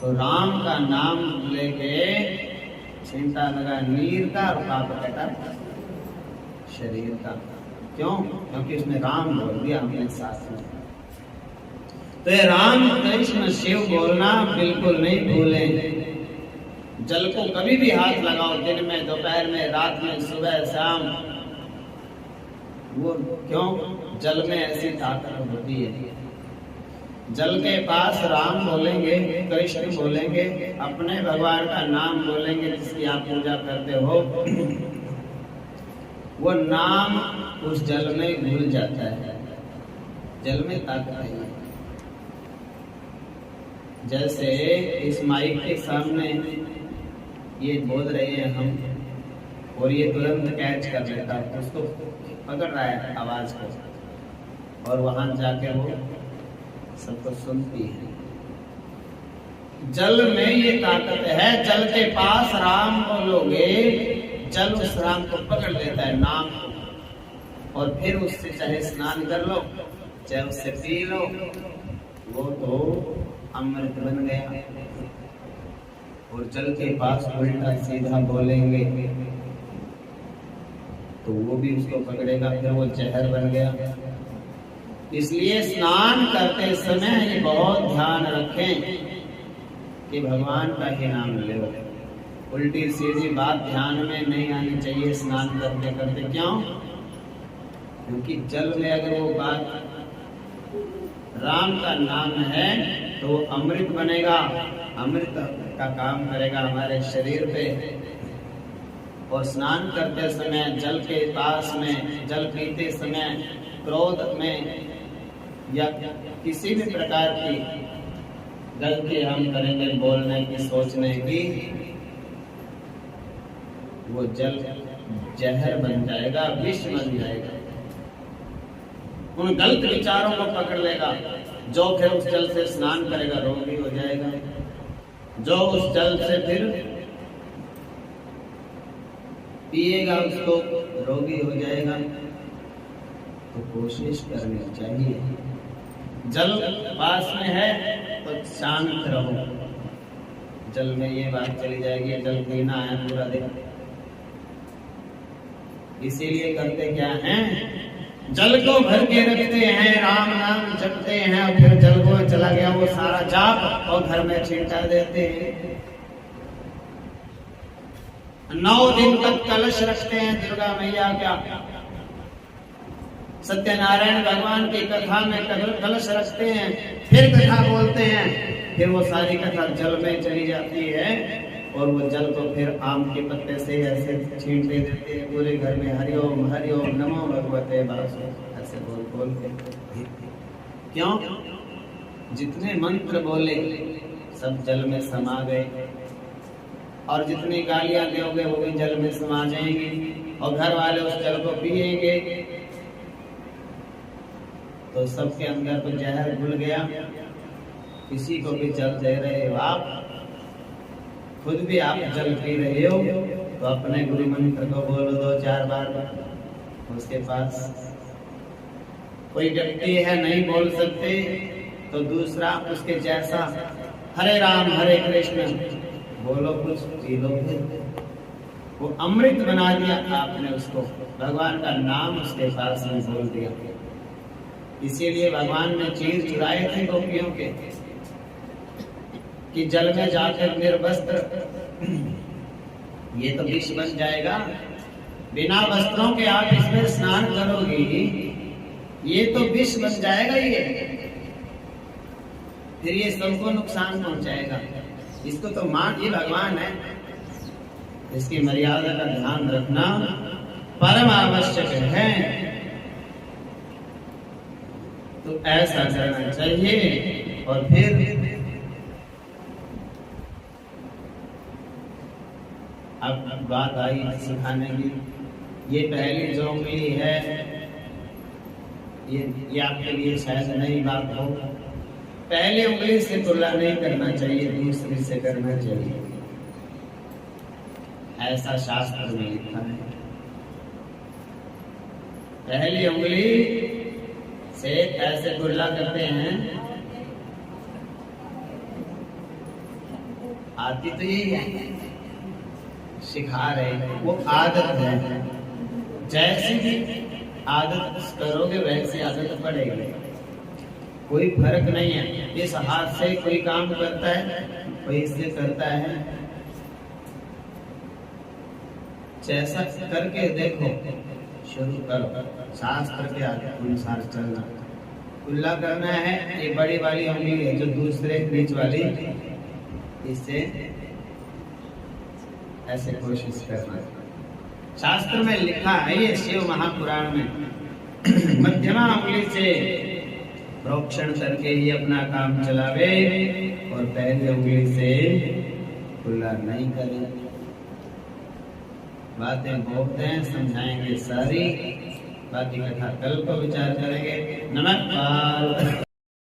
तो राम का नाम लेके चिंता लगा नीर का और पाप कटा शरीर का। क्यों? क्योंकि उसने राम बोल दिया अपने साथ में। तो ये राम कृष्ण शिव बोलना बिल्कुल नहीं भूलें। जल को कभी भी हाथ लगाओ, दिन में, दोपहर में, रात में, सुबह, शाम। वो क्यों? जल में ऐसी ताकत होती है। जल के पास राम बोलेंगे, कृष्ण बोलेंगे, अपने भगवान का नाम बोलेंगे जिसकी आप पूजा करते हो, वो नाम उस जल में घुल जाता है। जल में ताकत है। जैसे इस माइक के सामने ये बोल रहे हैं हम, और ये तुरंत कैच कर लेता है, उसको पकड़ रहा है आवाज को, और वहां जाके वो सबको सुनती है। जल में ये ताकत है। जल के पास राम बोलोगे, जल उस राम को पकड़ लेता है, नाम को, और फिर उससे चाहे स्नान कर लो, चाहे उससे पी लो, वो तो अमृत बन गया। और जल के पास उल्टा सीधा बोलेंगे तो वो भी उसको पकड़ेगा, फिर वो जहर बन गया। इसलिए स्नान करते समय ये बहुत ध्यान रखें कि भगवान का ही नाम लो। उल्टी सीधी बात ध्यान में नहीं आनी चाहिए स्नान करते करते। क्यों? क्योंकि जल में अगर वो बात राम का नाम है तो वो अमृत बनेगा, अमृत का काम करेगा हमारे शरीर पे। और स्नान करते समय, जल के पास में, जल पीते समय क्रोध में या किसी भी प्रकार की गलती हम करेंगे बोलने की, सोचने की, वो जल जहर बन जाएगा, विष बन जाएगा। उन गलत विचारों को पकड़ लेगा। जो फिर उस जल से स्नान करेगा रोगी हो जाएगा। जो उस जल से फिर पिएगा उसको रोगी हो जाएगा। तो कोशिश करनी चाहिए। जल पास में है तो शांत रहो। जल में ये बात चली जाएगी, जल पीना है पूरा दिन। इसीलिए करते क्या हैं, जल को भर के रखते हैं, राम नाम जपते हैं, और फिर जल को चला गया वो सारा जाप और घर में छिड़का देते हैं। 9 दिन तक कलश रखते हैं दुर्गा मैया का। सत्यनारायण भगवान की कथा में कलश रखते हैं, फिर कथा बोलते हैं, फिर वो सारी कथा जल में चली जाती है, और वो जल को फिर आम के पत्ते से ऐसे छींटे देते हैं पूरे घर में। हरिओम हरिओम नमो भगवते वासुदेवाय, ऐसे बोल बोल के। क्यों? जितने मंत्र बोले सब जल में समा गए, और जितनी गालियां दोगे वो भी जल में समा जाएंगी, और घर वाले उस जल को पिएंगे तो सबके अंदर तो जहर घुल गया। किसी को भी जल दे रहे हो आप, खुद भी आप जल पी रहे हो, तो अपने गुरु मंत्र को बोलो 2-4 बार। उसके पास कोई व्यक्ति है नहीं बोल सकते, तो दूसरा उसके जैसा हरे राम हरे कृष्ण बोलो, कुछ पी लो, वो अमृत बना दिया आपने उसको। भगवान का नाम उसके पास में बोल दिया। इसीलिए भगवान ने चीर चुराए थे गोपियों के कि जल में जाकर निर्वस्त्र, ये तो विष बन जाएगा। बिना वस्त्रों के आप इसमें स्नान करोगी, ये तो विष बन जाएगा। ये फिर ये सबको नुकसान पहुंचाएगा। इसको तो मान, ये भगवान है, इसकी मर्यादा का ध्यान रखना परम आवश्यक है। तो ऐसा करना चाहिए। और फिर अब बात आई सिखाने की। ये पहली जो उंगली है, ये आपके लिए शायद नई बात हो। पहली उंगली से तुलना नहीं करना चाहिए, दूसरी से करना चाहिए, ऐसा शास्त्र में लिखा है। पहली उंगली से ऐसे कुल्ला करते हैं। आती तो यही है, सिखा रहे, वो आदत है। जैसी भी आदत करोगे वैसी आदत पड़ेगी, कोई फर्क नहीं है। इस हाथ से कोई काम करता है, कोई इससे करता है। जैसा करके देखो, शुरू करो, शास्त्र के अनुसार चलना। कुल्ला करना है, ये बड़ी वाली उंगली है जो दूसरे बीच वाली, इससे ऐसे कोशिश करना। शास्त्र में लिखा है, ये शिव महापुराण में, मध्यमा उंगली से प्रोक्षण करके ही अपना काम चलावे और पहली उंगली से कुल्ला नहीं करे। बातें बहुत हैं, समझाएंगे सारी, बाकी कथा कल को विचार करेंगे। नमस्कार।